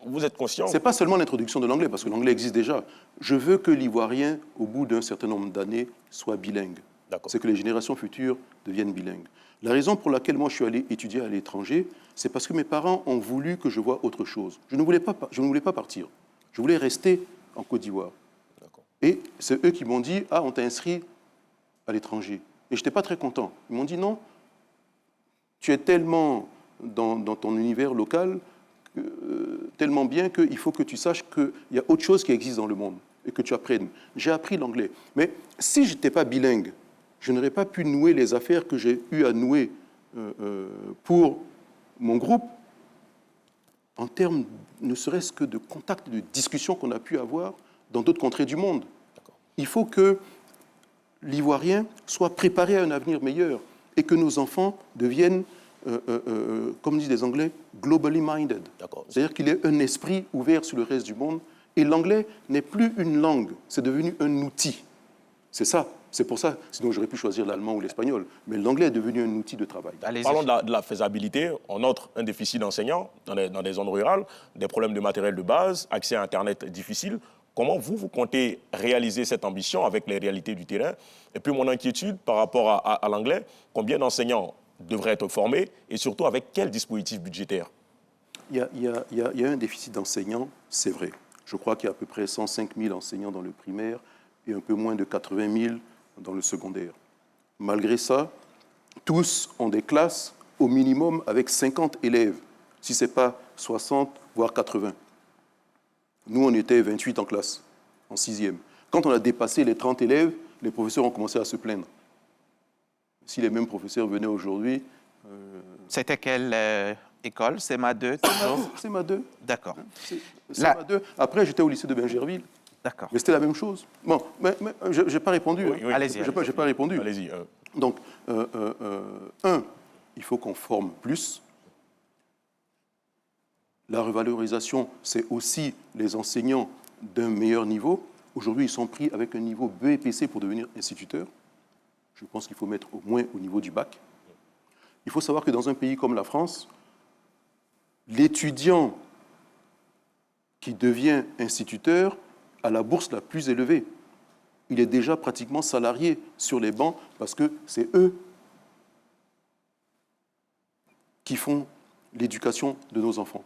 vous êtes conscient? Ce n'est pas seulement l'introduction de l'anglais, parce que l'anglais existe déjà. Je veux que l'Ivoirien, au bout d'un certain nombre d'années, soit bilingue. C'est que les générations futures deviennent bilingues. La raison pour laquelle moi je suis allé étudier à l'étranger, c'est parce que mes parents ont voulu que je voie autre chose. Je ne voulais pas partir. Je voulais rester en Côte d'Ivoire. Et c'est eux qui m'ont dit « Ah, on t'a inscrit à l'étranger ». Et je n'étais pas très content. Ils m'ont dit « Non, tu es tellement dans ton univers local, tellement bien qu'il faut que tu saches qu'il y a autre chose qui existe dans le monde et que tu apprennes. » J'ai appris l'anglais. Mais si je n'étais pas bilingue, je n'aurais pas pu nouer les affaires que j'ai eu à nouer pour mon groupe en termes ne serait-ce que de contact, de discussion qu'on a pu avoir dans d'autres contrées du monde. Il faut que l'Ivoirien soit préparé à un avenir meilleur et que nos enfants deviennent, comme disent les Anglais, globally minded. C'est-à-dire qu'il ait un esprit ouvert sur le reste du monde. Et l'anglais n'est plus une langue, c'est devenu un outil. C'est ça. C'est pour ça, sinon j'aurais pu choisir l'allemand ou l'espagnol. Mais l'anglais est devenu un outil de travail. Parlons de la faisabilité. On note un déficit d'enseignants dans des zones rurales, des problèmes de matériel de base, accès à Internet difficile. Comment vous comptez réaliser cette ambition avec les réalités du terrain? Et puis mon inquiétude par rapport à l'anglais, combien d'enseignants devraient être formés et surtout avec quel dispositif budgétaire? Il y a un déficit d'enseignants, c'est vrai. Je crois qu'il y a à peu près 105 000 enseignants dans le primaire et un peu moins de 80 000 dans le secondaire. Malgré ça, tous ont des classes au minimum avec 50 élèves, si ce n'est pas 60, voire 80. Nous, on était 28 en classe, en 6e. Quand on a dépassé les 30 élèves, les professeurs ont commencé à se plaindre. Si les mêmes professeurs venaient aujourd'hui... C'était quelle école? CMA2 toujours? CMA2. D'accord. CMA2. Après, j'étais au lycée de Bingerville. D'accord. Mais c'était la même chose. Bon, mais je n'ai pas répondu. Oui, oui. Allez-y. J'ai pas répondu. Allez-y. Donc, il faut qu'on forme plus. La revalorisation, c'est aussi les enseignants d'un meilleur niveau. Aujourd'hui, ils sont pris avec un niveau BEPC pour devenir instituteurs. Je pense qu'il faut mettre au moins au niveau du bac. Il faut savoir que dans un pays comme la France, l'étudiant qui devient instituteur a la bourse la plus élevée. Il est déjà pratiquement salarié sur les bancs parce que c'est eux qui font l'éducation de nos enfants.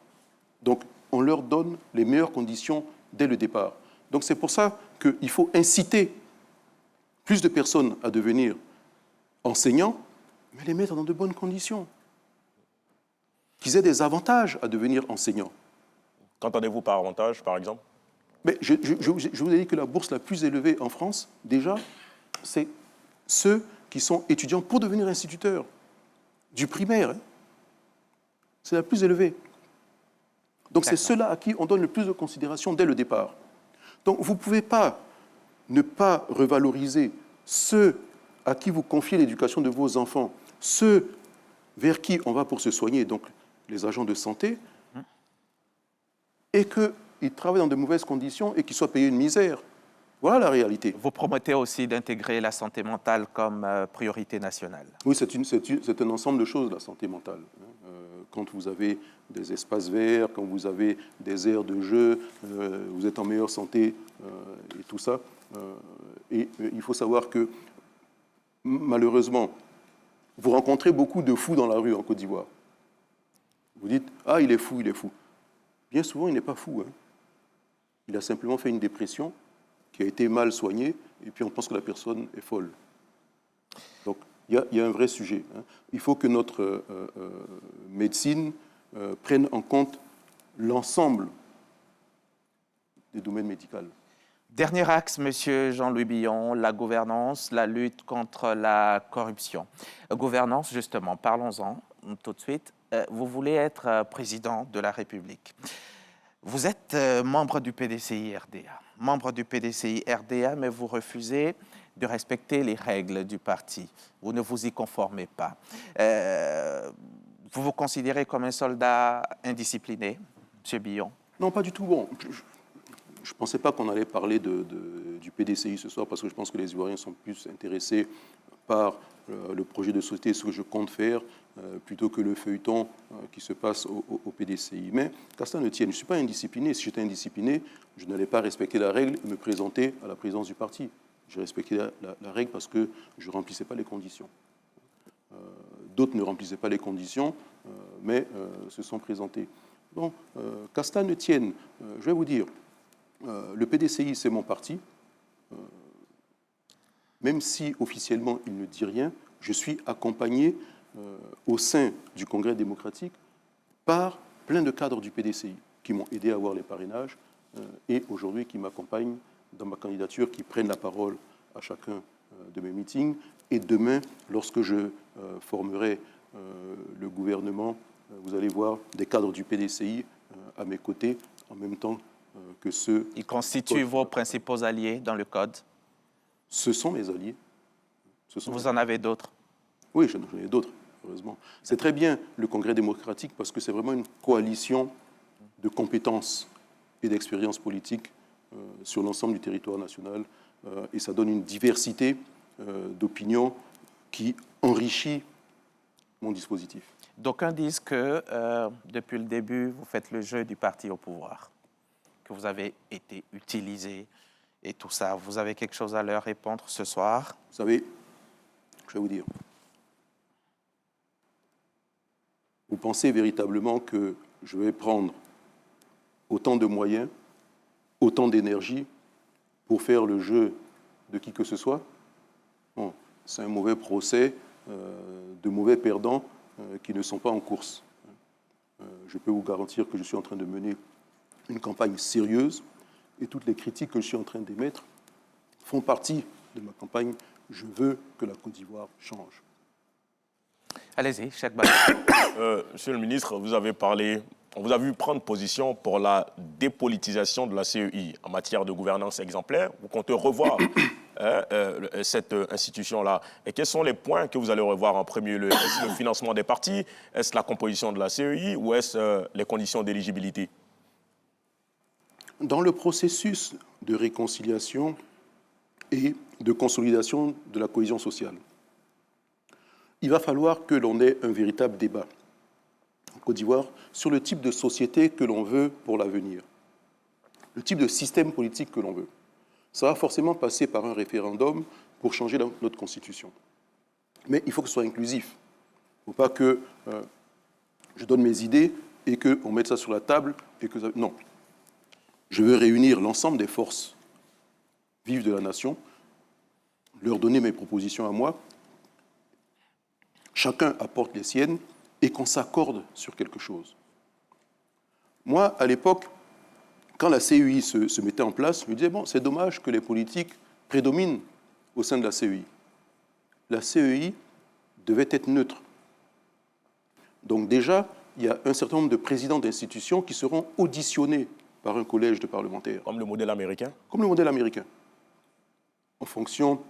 Donc, on leur donne les meilleures conditions dès le départ. Donc, c'est pour ça qu'il faut inciter plus de personnes à devenir enseignants, mais les mettre dans de bonnes conditions. Qu'ils aient des avantages à devenir enseignants. Qu'entendez-vous par avantage, par exemple? Mais je vous ai dit que la bourse la plus élevée en France, déjà, c'est ceux qui sont étudiants pour devenir instituteurs. Du primaire, hein. C'est la plus élevée. Donc c'est ceux-là à qui on donne le plus de considération dès le départ. Donc vous ne pouvez pas ne pas revaloriser ceux à qui vous confiez l'éducation de vos enfants, ceux vers qui on va pour se soigner, donc les agents de santé, et qu'ils travaillent dans de mauvaises conditions et qu'ils soient payés une misère. Voilà la réalité. Vous promettez aussi d'intégrer la santé mentale comme priorité nationale. Oui, c'est un ensemble de choses, la santé mentale. Quand vous avez des espaces verts, quand vous avez des aires de jeu, vous êtes en meilleure santé et tout ça. Et il faut savoir que, malheureusement, vous rencontrez beaucoup de fous dans la rue en Côte d'Ivoire. Vous dites « Ah, il est fou, il est fou ». Bien souvent, il n'est pas fou. Hein. Il a simplement fait une dépression qui a été mal soignée, et puis on pense que la personne est folle. Donc, il y a un vrai sujet. Hein. Il faut que notre médecine prenne en compte l'ensemble des domaines médicaux. Dernier axe, Monsieur Jean-Louis Billon, la gouvernance, la lutte contre la corruption. Gouvernance, justement, parlons-en tout de suite. Vous voulez être président de la République. Vous êtes membre du PDCI-RDA. Membre du PDCI-RDA, mais vous refusez de respecter les règles du parti. Vous ne vous y conformez pas. Vous vous considérez comme un soldat indiscipliné, M. Billon? Non, pas du tout. Bon, je ne pensais pas qu'on allait parler du PDCI ce soir, parce que je pense que les Ivoiriens sont plus intéressés par le projet de société, ce que je compte faire, plutôt que le feuilleton qui se passe au PDCI. Mais qu'à cela ne tienne, je ne suis pas indiscipliné. Si j'étais indiscipliné, je n'allais pas respecter la règle et me présenter à la présidence du parti. J'ai respecté la règle parce que je ne remplissais pas les conditions. D'autres ne remplissaient pas les conditions, mais se sont présentés. Bon, qu'à cela ne tienne, je vais vous dire, le PDCI, c'est mon parti. Même si officiellement il ne dit rien, je suis accompagné au sein du Congrès démocratique par plein de cadres du PDCI qui m'ont aidé à avoir les parrainages et aujourd'hui qui m'accompagnent dans ma candidature, qui prennent la parole à chacun de mes meetings. Et demain, lorsque je formerai le gouvernement, vous allez voir des cadres du PDCI à mes côtés, en même temps que ceux... Ils constituent vos principaux alliés dans le Code? Ce sont mes alliés. Vous en avez d'autres? Oui, j'en ai d'autres, heureusement. C'est très bien le Congrès démocratique parce que c'est vraiment une coalition de compétences et d'expériences politiques sur l'ensemble du territoire national et ça donne une diversité d'opinions qui enrichit mon dispositif. D'aucuns disent que depuis le début, vous faites le jeu du parti au pouvoir, que vous avez été utilisé et tout ça. Vous avez quelque chose à leur répondre ce soir? Vous savez, je vais vous dire, vous pensez véritablement que je vais prendre autant de moyens, autant d'énergie pour faire le jeu de qui que ce soit? Bon, c'est un mauvais procès de mauvais perdants qui ne sont pas en course. Je peux vous garantir que je suis en train de mener une campagne sérieuse et toutes les critiques que je suis en train d'émettre font partie de ma campagne. Je veux que la Côte d'Ivoire change. Allez-y, Cheikh Bara. Monsieur le ministre, vous avez vu prendre position pour la dépolitisation de la CEI en matière de gouvernance exemplaire. Vous comptez revoir cette institution-là. Et quels sont les points que vous allez revoir en premier lieu? Est-ce le financement des partis? Est-ce la composition de la CEI? Ou est-ce les conditions d'éligibilité? Dans le processus de réconciliation et de consolidation de la cohésion sociale, il va falloir que l'on ait un véritable débat en Côte d'Ivoire sur le type de société que l'on veut pour l'avenir, le type de système politique que l'on veut. Ça va forcément passer par un référendum pour changer notre constitution. Mais il faut que ce soit inclusif. Il ne faut pas que je donne mes idées et qu'on mette ça sur la table et que ça... Non. Je veux réunir l'ensemble des forces vives de la nation, leur donner mes propositions à moi, chacun apporte les siennes et qu'on s'accorde sur quelque chose. Moi, à l'époque, quand la CEI se mettait en place, je me disais, bon, c'est dommage que les politiques prédominent au sein de la CEI. La CEI devait être neutre. Donc déjà, il y a un certain nombre de présidents d'institutions qui seront auditionnés par un collège de parlementaires. Comme le modèle américain? Comme le modèle américain. En fonction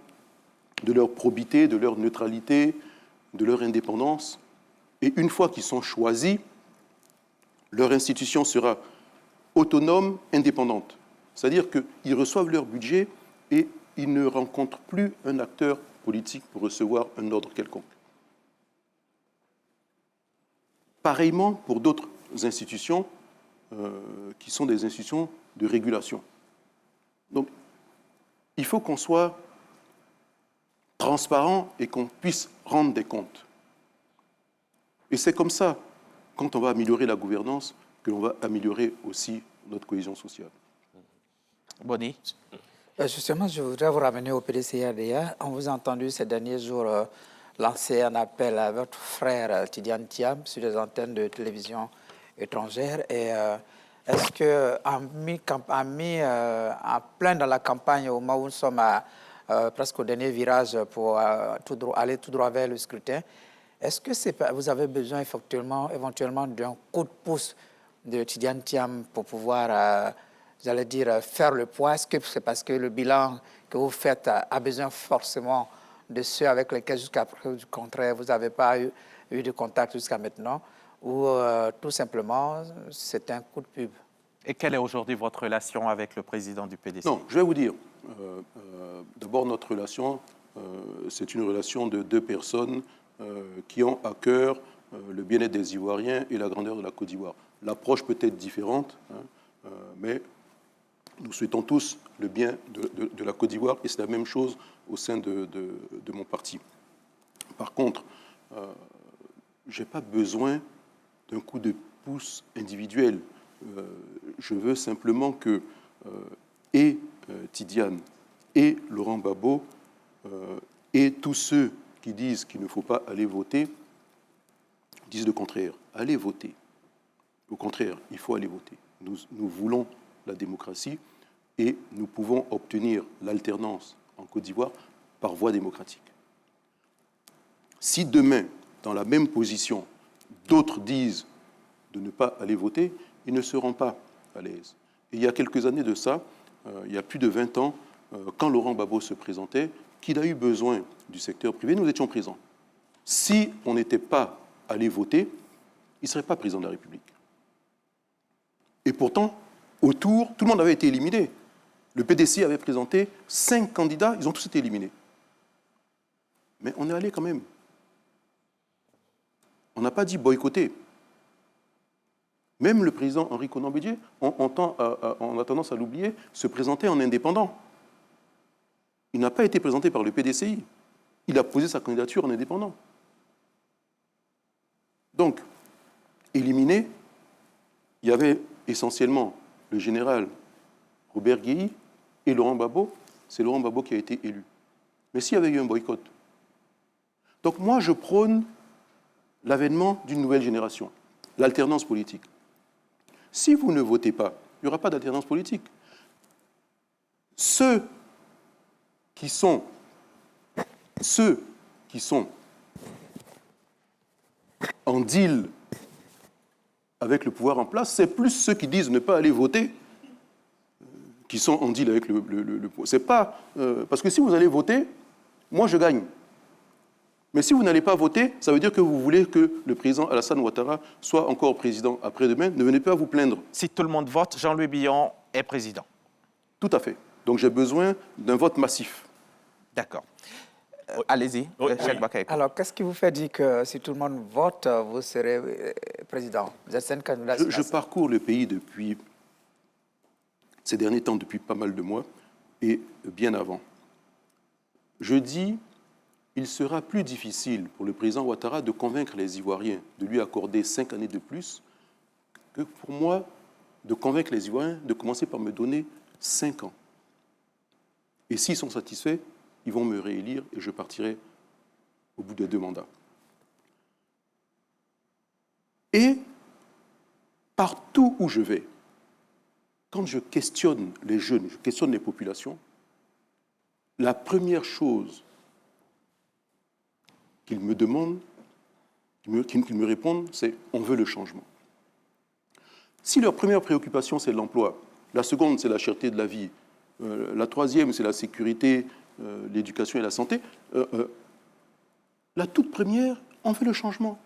de leur probité, de leur neutralité, de leur indépendance. Et une fois qu'ils sont choisis, leur institution sera autonome, indépendante. C'est-à-dire qu'ils reçoivent leur budget et ils ne rencontrent plus un acteur politique pour recevoir un ordre quelconque. Pareillement pour d'autres institutions qui sont des institutions de régulation. Donc, il faut qu'on soit transparent et qu'on puisse rendre des comptes. Et c'est comme ça, quand on va améliorer la gouvernance, que l'on va améliorer aussi notre cohésion sociale. Boni. Justement, je voudrais vous ramener au PDCRDA. On vous a entendu ces derniers jours lancer un appel à votre frère Tidiane Thiam sur les antennes de télévision étrangères. Et est-ce qu'en plein dans la campagne, au moment où nous sommes presque au dernier virage pour aller tout droit vers le scrutin, est-ce que vous avez besoin éventuellement d'un coup de pouce de Tidiane Thiam pour pouvoir, j'allais dire, faire le poids? Est-ce que c'est parce que le bilan que vous faites a besoin forcément de ceux avec lesquels jusqu'à preuve du contraire, vous n'avez pas eu de contact jusqu'à maintenant, ou tout simplement c'est un coup de pub? Et quelle est aujourd'hui votre relation avec le président du PDC? Non, je vais vous dire. D'abord, notre relation, c'est une relation de deux personnes qui ont à cœur le bien-être des Ivoiriens et la grandeur de la Côte d'Ivoire. L'approche peut être différente, mais nous souhaitons tous le bien de la Côte d'Ivoire et c'est la même chose au sein de mon parti. Par contre, je n'ai pas besoin d'un coup de pouce individuel. Je veux simplement que Tidiane et Laurent Gbagbo et tous ceux qui disent qu'il ne faut pas aller voter disent le contraire. Allez voter. Au contraire, il faut aller voter. Nous voulons la démocratie et nous pouvons obtenir l'alternance en Côte d'Ivoire par voie démocratique. Si demain, dans la même position, d'autres disent de ne pas aller voter, ils ne seront pas à l'aise. Et il y a quelques années de ça, il y a plus de 20 ans, quand Laurent Gbagbo se présentait, qu'il a eu besoin du secteur privé, nous étions présents. Si on n'était pas allé voter, il ne serait pas président de la République. Et pourtant, autour, tout le monde avait été éliminé. Le PDC avait présenté 5 candidats, ils ont tous été éliminés. Mais on est allé quand même. On n'a pas dit boycotter. Même le président Henri Konan Bédié, on a tendance à l'oublier, se présentait en indépendant. Il n'a pas été présenté par le PDCI. Il a posé sa candidature en indépendant. Donc, éliminé, il y avait essentiellement le général Robert Guéhi et Laurent Gbagbo. C'est Laurent Gbagbo qui a été élu. Mais s'il y avait eu un boycott. Donc moi, je prône l'avènement d'une nouvelle génération, l'alternance politique. Si vous ne votez pas, il n'y aura pas d'alternance politique. Ceux qui sont en deal avec le pouvoir en place, c'est plus ceux qui disent ne pas aller voter qui sont en deal avec le pouvoir. C'est pas... parce que si vous allez voter, moi je gagne. Mais si vous n'allez pas voter, ça veut dire que vous voulez que le président Alassane Ouattara soit encore président après-demain. Ne venez pas vous plaindre. Si tout le monde vote, Jean-Louis Billon est président. Tout à fait. Donc j'ai besoin d'un vote massif. D'accord. Allez-y, Cheikh Bakayoko. Alors, qu'est-ce qui vous fait dire que si tout le monde vote, vous serez président? Vous êtes un candidat. Je parcours le pays depuis ces derniers temps, depuis pas mal de mois, et bien avant. Je dis, il sera plus difficile pour le président Ouattara de convaincre les Ivoiriens de lui accorder 5 années de plus que pour moi de convaincre les Ivoiriens de commencer par me donner 5 ans. Et s'ils sont satisfaits, ils vont me réélire et je partirai au bout des 2 mandats. Et partout où je vais, quand je questionne les jeunes, je questionne les populations, la première chose qu'ils me demandent, qu'ils me répondent, c'est « on veut le changement ». Si leur première préoccupation, c'est l'emploi, la seconde, c'est la cherté de la vie, la troisième, c'est la sécurité, l'éducation et la santé, la toute première, on veut le changement.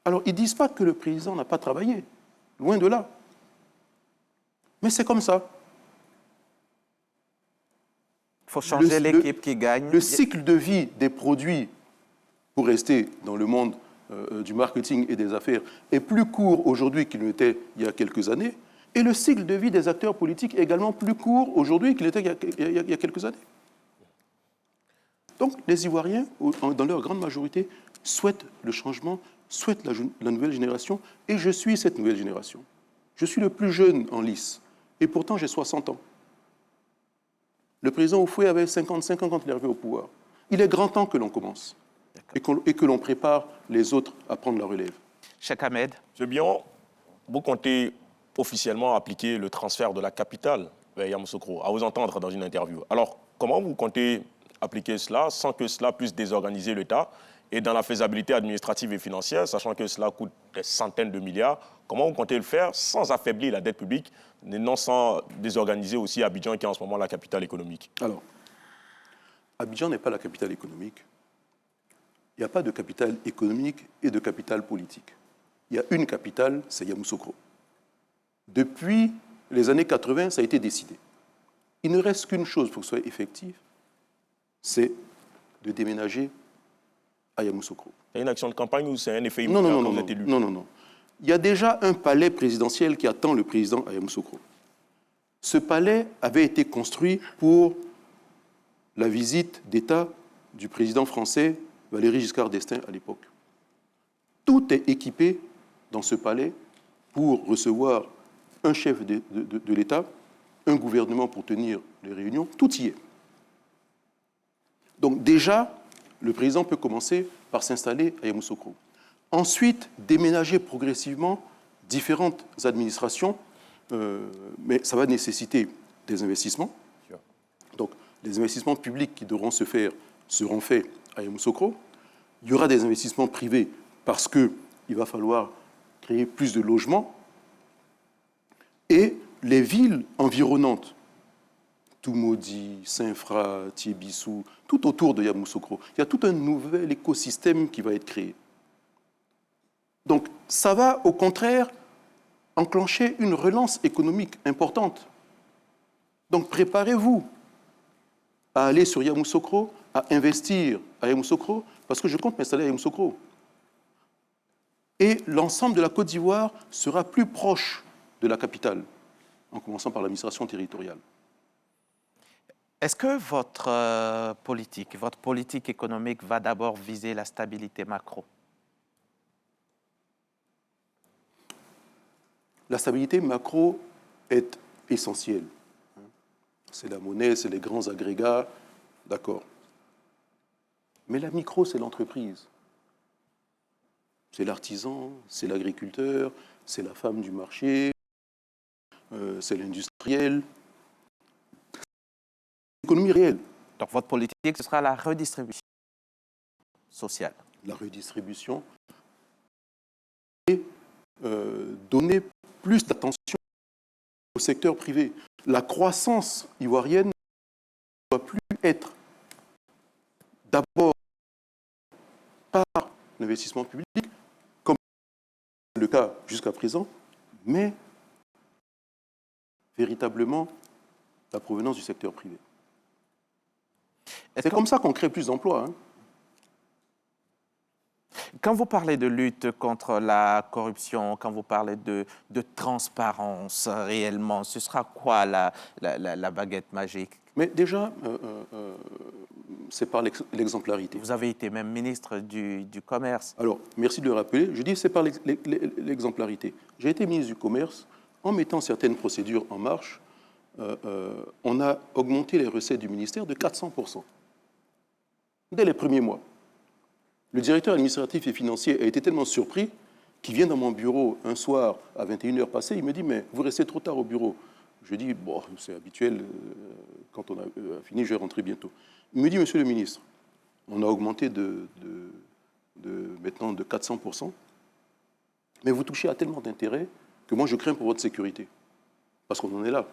Alors, ils ne disent pas que le président n'a pas travaillé, loin de là. Mais c'est comme ça. Il faut changer l'équipe qui gagne. Le cycle de vie des produits, pour rester dans le monde du marketing et des affaires, est plus court aujourd'hui qu'il n'était il y a quelques années. Et le cycle de vie des acteurs politiques est également plus court aujourd'hui qu'il était il y a quelques années. Donc, les Ivoiriens, dans leur grande majorité, souhaitent le changement, souhaitent la nouvelle génération, et je suis cette nouvelle génération. Je suis le plus jeune en lice, et pourtant j'ai 60 ans. Le président Oufoué avait 55 ans quand il est arrivé au pouvoir. Il est grand temps que l'on commence, et que l'on prépare les autres à prendre la relève. Cheikh Ahmed. Monsieur Billon, vous comptez officiellement appliquer le transfert de la capitale vers Yamoussoukro, à vous entendre dans une interview. Alors, comment vous comptez appliquer cela sans que cela puisse désorganiser l'État et dans la faisabilité administrative et financière, sachant que cela coûte des centaines de milliards, comment vous comptez le faire sans affaiblir la dette publique, non sans désorganiser aussi Abidjan qui est en ce moment la capitale économique? Alors, Abidjan n'est pas la capitale économique. Il n'y a pas de capitale économique et de capitale politique. Il y a une capitale, c'est Yamoussoukro. Depuis les années 80, ça a été décidé. Il ne reste qu'une chose pour que ce soit effectif, c'est de déménager à Yamoussoukro. C'est une action de campagne ou c'est un effet immédiat quand vous êtes élu? Non. Il y a déjà un palais présidentiel qui attend le président à Yamoussoukro. Ce palais avait été construit pour la visite d'État du président français Valéry Giscard d'Estaing à l'époque. Tout est équipé dans ce palais pour recevoir un chef de l'État, un gouvernement pour tenir les réunions, tout y est. Donc déjà, le président peut commencer par s'installer à Yamoussoukro. Ensuite, déménager progressivement différentes administrations, mais ça va nécessiter des investissements. Donc, les investissements publics qui devront se faire seront faits à Yamoussoukro. Il y aura des investissements privés parce qu'il va falloir créer plus de logements. Et les villes environnantes, Toumoudi, Saint-Fra, Thiébissou, tout autour de Yamoussoukro, il y a tout un nouvel écosystème qui va être créé. Donc, ça va, au contraire, enclencher une relance économique importante. Donc, préparez-vous à aller sur Yamoussoukro, à investir à Yamoussoukro, parce que je compte m'installer à Yamoussoukro. Et l'ensemble de la Côte d'Ivoire sera plus proche de la capitale, en commençant par l'administration territoriale. Est-ce que votre politique économique va d'abord viser la stabilité macro? La stabilité macro est essentielle. C'est la monnaie, c'est les grands agrégats, d'accord. Mais la micro, c'est l'entreprise. C'est l'artisan, c'est l'agriculteur, c'est la femme du marché, c'est l'industriel. L'économie réelle. Donc votre politique, ce sera la redistribution sociale. la redistribution et donner plus d'attention au secteur privé. La croissance ivoirienne ne doit plus être d'abord par l'investissement public, comme c'est le cas jusqu'à présent, mais véritablement la provenance du secteur privé. C'est comme ça qu'on crée plus d'emplois. Hein. Quand vous parlez de lutte contre la corruption, quand vous parlez de transparence réellement, ce sera quoi la baguette magique? Mais déjà, c'est par l'exemplarité. Vous avez été même ministre du Commerce. Alors, merci de le rappeler. Je dis c'est par l'exemplarité. J'ai été ministre du Commerce. En mettant certaines procédures en marche, on a augmenté les recettes du ministère de 400%. Dès les premiers mois. Le directeur administratif et financier a été tellement surpris qu'il vient dans mon bureau un soir à 21h passées, il me dit « mais vous restez trop tard au bureau ». Je dis « bon, c'est habituel, quand on a fini, je vais rentrer bientôt ». Il me dit « monsieur le ministre, on a augmenté maintenant de 400%, mais vous touchez à tellement d'intérêts que moi je crains pour votre sécurité, parce qu'on en est là.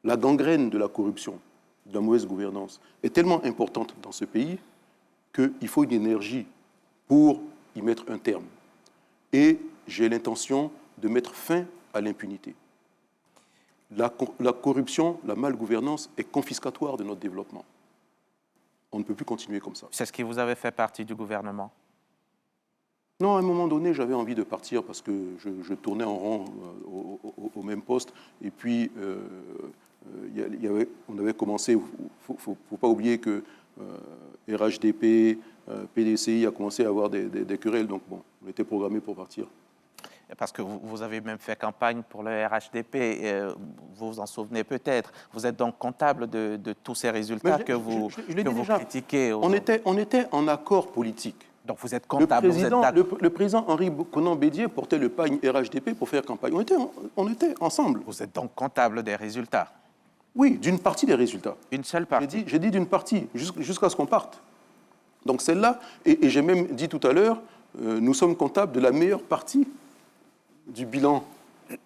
La gangrène de la corruption, de la mauvaise gouvernance, est tellement importante dans ce pays qu'il faut une énergie pour y mettre un terme. Et j'ai l'intention de mettre fin à l'impunité. La corruption, la malgouvernance est confiscatoire de notre développement. On ne peut plus continuer comme ça. C'est ce qui vous avait fait partie du gouvernement? Non, à un moment donné, j'avais envie de partir parce que je tournais en rond au même poste. Et puis, on avait commencé, il ne faut pas oublier que RHDP, PDCI a commencé à avoir des querelles. Donc, bon, on était programmé pour partir. Parce que vous avez même fait campagne pour le RHDP, vous vous en souvenez peut-être. Vous êtes donc comptable de tous ces résultats que vous critiquez. On était en accord politique. Donc vous êtes comptable. Le président Henri Konan Bédié portait le pagne RHDP pour faire campagne. On était ensemble. Vous êtes donc comptable des résultats? Oui, d'une partie des résultats. Une seule partie? J'ai dit d'une partie, jusqu'à ce qu'on parte. Donc celle-là, et j'ai même dit tout à l'heure, nous sommes comptables de la meilleure partie du bilan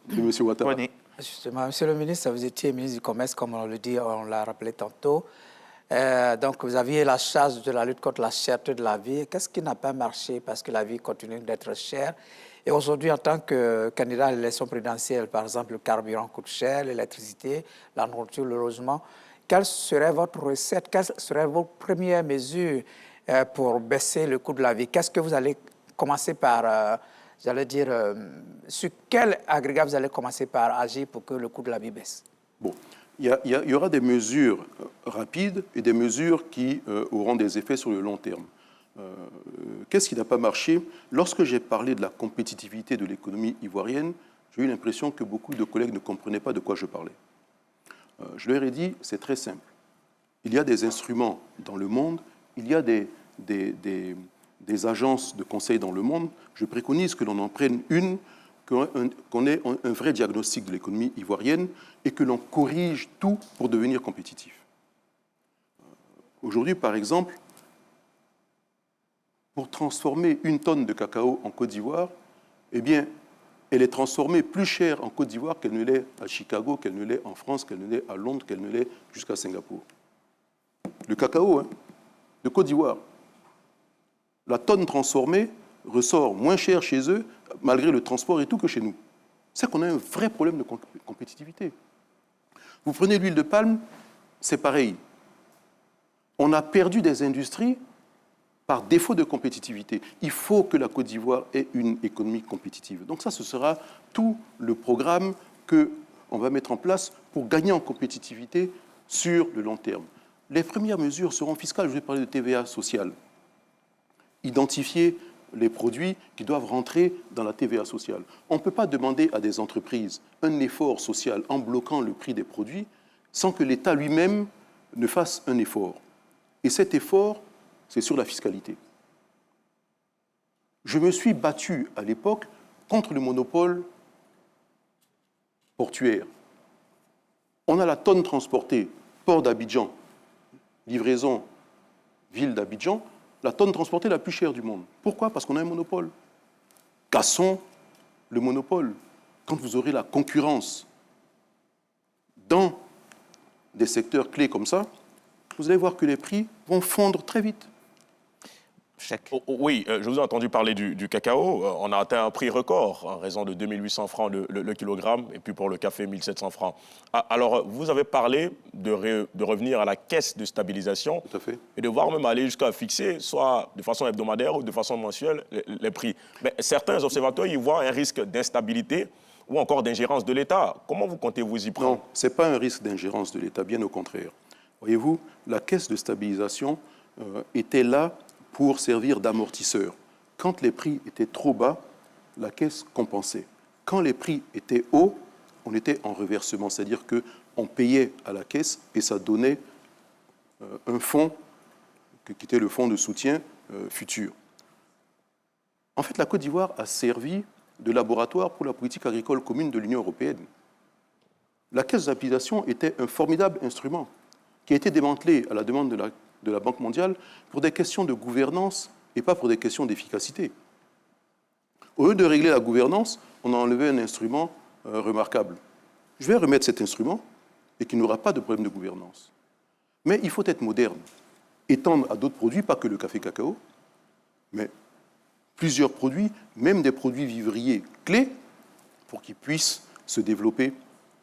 de M. Ouattara. Oui. Justement, Monsieur le ministre, vous étiez ministre du Commerce, comme on le dit, on l'a rappelé tantôt. Donc, vous aviez la charge de la lutte contre la cherté de la vie. Qu'est-ce qui n'a pas marché parce que la vie continue d'être chère? Et aujourd'hui, en tant que candidat à l'élection présidentielle, par exemple, le carburant coûte cher, l'électricité, la nourriture, le logement. Quelle serait votre recette? Quelles seraient vos premières mesures pour baisser le coût de la vie? Qu'est-ce que vous allez commencer par... J'allais dire, sur quel agrégat vous allez commencer par agir pour que le coût de la vie baisse? Bon, il y aura des mesures rapides et des mesures qui auront des effets sur le long terme. Qu'est-ce qui n'a pas marché? Lorsque j'ai parlé de la compétitivité de l'économie ivoirienne, j'ai eu l'impression que beaucoup de collègues ne comprenaient pas de quoi je parlais. Je leur ai dit, c'est très simple. Il y a des instruments dans le monde, il y a des agences de conseil dans le monde. Je préconise que l'on en prenne une, qu'on ait un vrai diagnostic de l'économie ivoirienne et que l'on corrige tout pour devenir compétitif. Aujourd'hui, par exemple, pour transformer une tonne de cacao en Côte d'Ivoire, eh bien, elle est transformée plus chère en Côte d'Ivoire qu'elle ne l'est à Chicago, qu'elle ne l'est en France, qu'elle ne l'est à Londres, qu'elle ne l'est jusqu'à Singapour. Le cacao, de Côte d'Ivoire. La tonne transformée ressort moins cher chez eux, malgré le transport et tout, que chez nous. C'est qu'on a un vrai problème de compétitivité. Vous prenez l'huile de palme, c'est pareil. On a perdu des industries par défaut de compétitivité. Il faut que la Côte d'Ivoire ait une économie compétitive. Donc ça, ce sera tout le programme qu'on va mettre en place pour gagner en compétitivité sur le long terme. Les premières mesures seront fiscales. Je vais parler de TVA sociale. Identifier les produits qui doivent rentrer dans la TVA sociale. On ne peut pas demander à des entreprises un effort social en bloquant le prix des produits sans que l'État lui-même ne fasse un effort. Et cet effort, c'est sur la fiscalité. Je me suis battu à l'époque contre le monopole portuaire. On a la tonne transportée, port d'Abidjan, livraison, ville d'Abidjan. la tonne transportée la plus chère du monde. Pourquoi? Parce qu'on a un monopole. Cassons le monopole. Quand vous aurez la concurrence dans des secteurs clés comme ça, vous allez voir que les prix vont fondre très vite. Oui, je vous ai entendu parler du cacao. On a atteint un prix record en raison de 2800 francs le kilogramme et puis pour le café, 1700 francs. Alors, vous avez parlé de revenir à la caisse de stabilisation. Tout à fait. Et de voir même aller jusqu'à fixer, soit de façon hebdomadaire ou de façon mensuelle, les prix. Mais certains observateurs y voient un risque d'instabilité ou encore d'ingérence de l'État. Comment vous comptez vous y prendre? Non, ce n'est pas un risque d'ingérence de l'État, bien au contraire. Voyez-vous, la caisse de stabilisation était là pour servir d'amortisseur. Quand les prix étaient trop bas, la caisse compensait. Quand les prix étaient hauts, on était en reversement, c'est-à-dire qu'on payait à la caisse et ça donnait un fonds qui était le fonds de soutien futur. En fait, la Côte d'Ivoire a servi de laboratoire pour la politique agricole commune de l'Union européenne. La caisse de stabilisation était un formidable instrument qui a été démantelé à la demande de la Banque mondiale pour des questions de gouvernance et pas pour des questions d'efficacité. Au lieu de régler la gouvernance, on a enlevé un instrument remarquable. Je vais remettre cet instrument et qu'il n'aura pas de problème de gouvernance. Mais il faut être moderne, étendre à d'autres produits, pas que le café-cacao, mais plusieurs produits, même des produits vivriers clés, pour qu'ils puissent se développer.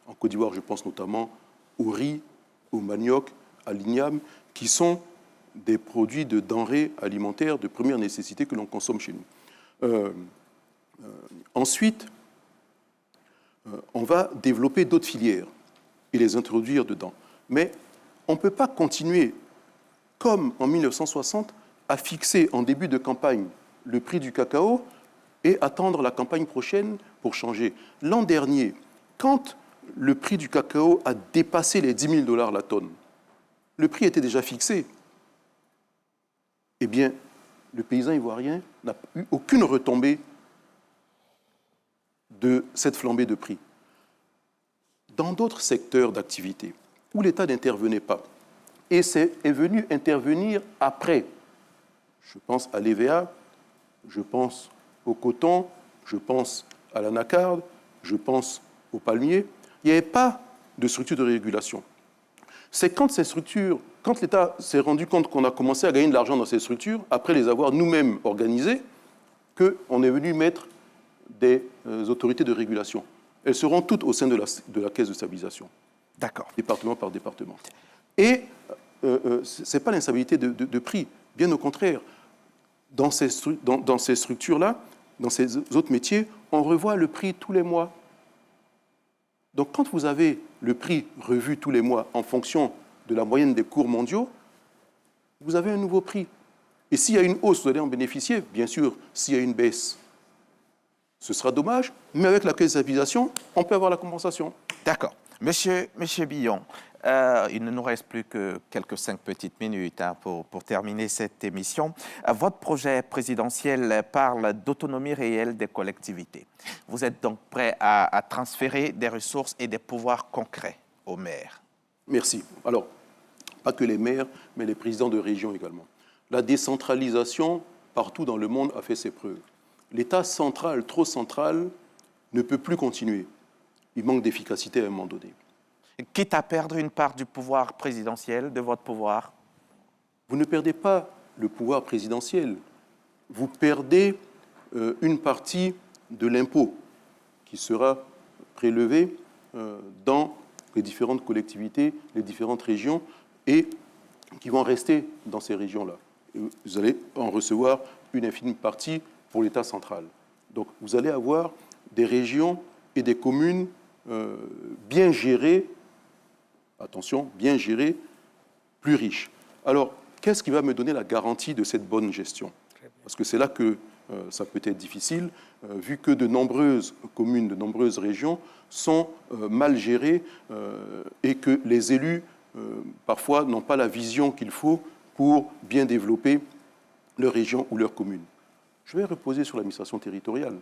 En Côte d'Ivoire, je pense notamment au riz, au manioc, à l'igname, qui sont des produits de denrées alimentaires de première nécessité que l'on consomme chez nous. Ensuite, on va développer d'autres filières et les introduire dedans. Mais on ne peut pas continuer, comme en 1960, à fixer en début de campagne le prix du cacao et attendre la campagne prochaine pour changer. L'an dernier, quand le prix du cacao a dépassé les 10 000 $ la tonne, le prix était déjà fixé. Eh bien, le paysan ivoirien n'a eu aucune retombée de cette flambée de prix. Dans d'autres secteurs d'activité où l'État n'intervenait pas, et est venu intervenir après, je pense à l'EVA, je pense au coton, je pense à l'anacarde, je pense au palmier, il n'y avait pas de structure de régulation. C'est quand ces structures, quand l'État s'est rendu compte qu'on a commencé à gagner de l'argent dans ces structures, après les avoir nous-mêmes organisées, qu'on est venu mettre des autorités de régulation. Elles seront toutes au sein de la caisse de stabilisation. D'accord. Département par département. Et ce n'est pas l'instabilité de prix, bien au contraire. Dans ces structures-là, dans ces autres métiers, on revoit le prix tous les mois. Donc quand vous avez le prix revu tous les mois en fonction de la moyenne des cours mondiaux, vous avez un nouveau prix. Et s'il y a une hausse, vous allez en bénéficier. Bien sûr, s'il y a une baisse, ce sera dommage, mais avec la caisse de stabilisation, on peut avoir la compensation. D'accord. Monsieur Billon, il ne nous reste plus que quelques 5 petites minutes pour terminer cette émission. Votre projet présidentiel parle d'autonomie réelle des collectivités. Vous êtes donc prêt à transférer des ressources et des pouvoirs concrets aux maires? Merci. Alors, pas que les maires, mais les présidents de région également. La décentralisation, partout dans le monde, a fait ses preuves. L'État central, trop central, ne peut plus continuer. Il manque d'efficacité à un moment donné. Quitte à perdre une part du pouvoir présidentiel, de votre pouvoir? Vous ne perdez pas le pouvoir présidentiel. Vous perdez une partie de l'impôt qui sera prélevé dans les différentes collectivités, les différentes régions, et qui vont rester dans ces régions-là. Vous allez en recevoir une infime partie pour l'État central. Donc vous allez avoir des régions et des communes bien gérées, attention, bien gérées, plus riches. Alors, qu'est-ce qui va me donner la garantie de cette bonne gestion? Parce que c'est là que ça peut être difficile, vu que de nombreuses communes, de nombreuses régions sont mal gérées et que les élus, parfois, n'ont pas la vision qu'il faut pour bien développer leur région ou leur commune. Je vais reposer sur l'administration territoriale.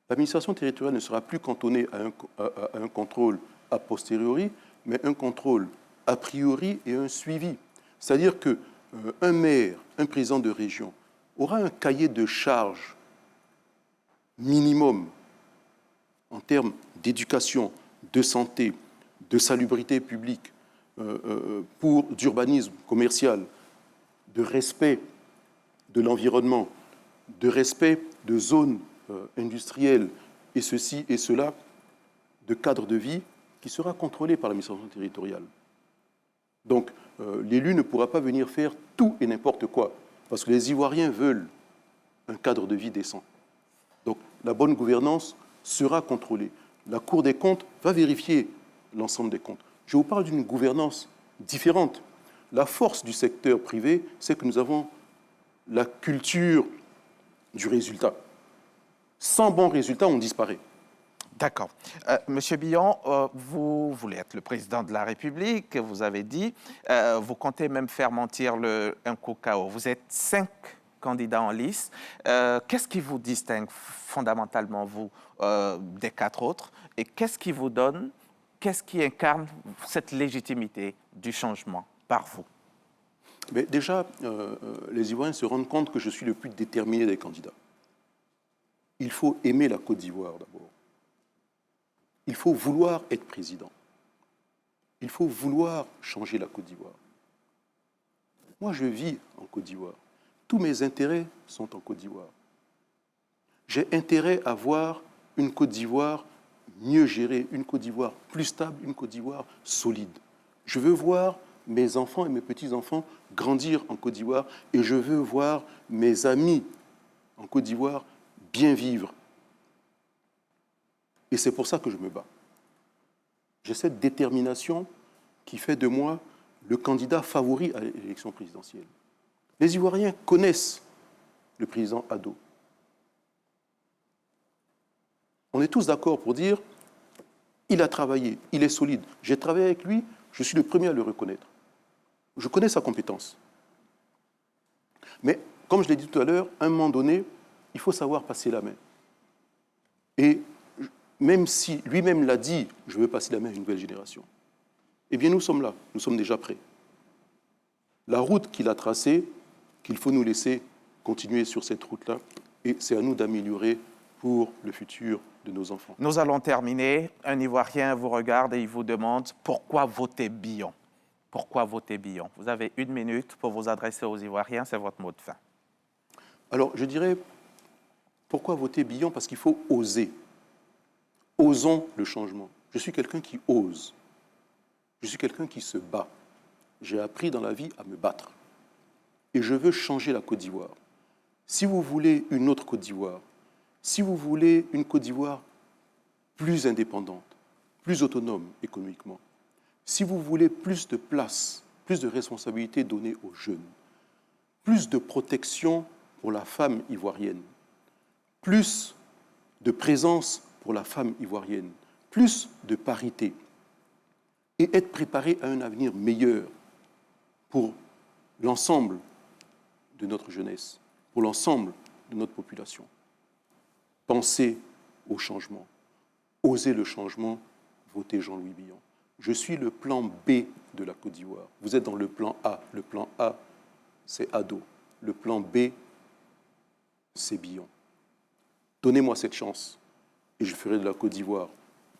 L'administration territoriale ne sera plus cantonnée à un contrôle a posteriori, mais un contrôle a priori et un suivi. C'est-à-dire qu'un maire, un président de région aura un cahier de charges minimum en termes d'éducation, de santé, de salubrité publique, d'urbanisme commercial, de respect de l'environnement, de respect de zones industrielles, et ceci et cela, de cadre de vie qui sera contrôlé par l'administration territoriale. Donc, l'élu ne pourra pas venir faire tout et n'importe quoi, parce que les Ivoiriens veulent un cadre de vie décent. Donc, la bonne gouvernance sera contrôlée. La Cour des comptes va vérifier l'ensemble des comptes. Je vous parle d'une gouvernance différente. La force du secteur privé, c'est que nous avons la culture du résultat. Sans bon résultat, on disparaît. D'accord. Monsieur Billon, vous voulez être le président de la République, vous avez dit. Vous comptez même faire mentir un cacao. Vous êtes 5 candidats en lice. Qu'est-ce qui vous distingue fondamentalement, vous, des 4 autres? Et qu'est-ce qui vous donne, qu'est-ce qui incarne cette légitimité du changement par vous? Mais déjà, les Ivoiriens se rendent compte que je suis le plus déterminé des candidats. Il faut aimer la Côte d'Ivoire d'abord. Il faut vouloir être président. Il faut vouloir changer la Côte d'Ivoire. Moi, je vis en Côte d'Ivoire. Tous mes intérêts sont en Côte d'Ivoire. J'ai intérêt à voir une Côte d'Ivoire mieux gérée, une Côte d'Ivoire plus stable, une Côte d'Ivoire solide. Je veux voir mes enfants et mes petits-enfants grandir en Côte d'Ivoire et je veux voir mes amis en Côte d'Ivoire bien vivre. Et c'est pour ça que je me bats. J'ai cette détermination qui fait de moi le candidat favori à l'élection présidentielle. Les Ivoiriens connaissent le président Addo. On est tous d'accord pour dire il a travaillé, il est solide. J'ai travaillé avec lui, je suis le premier à le reconnaître. Je connais sa compétence. Mais, comme je l'ai dit tout à l'heure, à un moment donné, il faut savoir passer la main. Et même si lui-même l'a dit, je veux passer la main à une nouvelle génération, eh bien nous sommes là, nous sommes déjà prêts. La route qu'il a tracée, qu'il faut nous laisser continuer sur cette route-là, et c'est à nous d'améliorer pour le futur de nos enfants. Nous allons terminer. Un Ivoirien vous regarde et il vous demande pourquoi voter Billon? Pourquoi voter Billon? Vous avez 1 minute pour vous adresser aux Ivoiriens, c'est votre mot de fin. Alors, je dirais, pourquoi voter Billon? Parce qu'il faut oser. Osons le changement. Je suis quelqu'un qui ose. Je suis quelqu'un qui se bat. J'ai appris dans la vie à me battre. Et je veux changer la Côte d'Ivoire. Si vous voulez une autre Côte d'Ivoire, si vous voulez une Côte d'Ivoire plus indépendante, plus autonome économiquement, si vous voulez plus de place, plus de responsabilités données aux jeunes, plus de protection pour la femme ivoirienne, plus de présence pour la femme ivoirienne, plus de parité, et être préparé à un avenir meilleur pour l'ensemble de notre jeunesse, pour l'ensemble de notre population. Pensez au changement, osez le changement, votez Jean-Louis Billon. Je suis le plan B de la Côte d'Ivoire. Vous êtes dans le plan A. Le plan A, c'est Addo. Le plan B, c'est Billon. Donnez-moi cette chance et je ferai de la Côte d'Ivoire,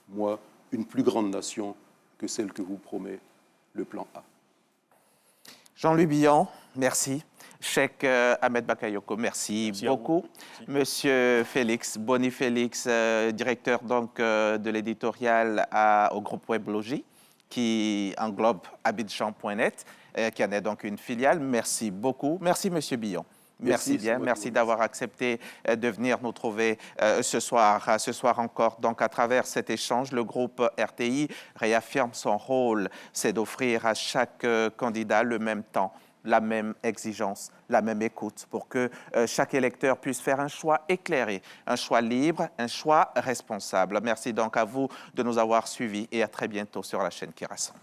moi, une plus grande nation que celle que vous promet le plan A. Jean-Louis Billon, merci. Cheikh Ahmed Bakayoko, merci beaucoup. Monsieur Félix, Boni Félix, directeur donc, de l'éditorial au groupe Weblogie, qui englobe Abidjan.net, qui en est donc une filiale. Merci beaucoup. Merci, Monsieur Billon. Merci bien, merci d'avoir accepté de venir nous trouver ce soir encore. Donc, à travers cet échange, le groupe RTI réaffirme son rôle, c'est d'offrir à chaque candidat le même temps, la même exigence, la même écoute pour que chaque électeur puisse faire un choix éclairé, un choix libre, un choix responsable. Merci donc à vous de nous avoir suivis et à très bientôt sur la chaîne qui rassemble.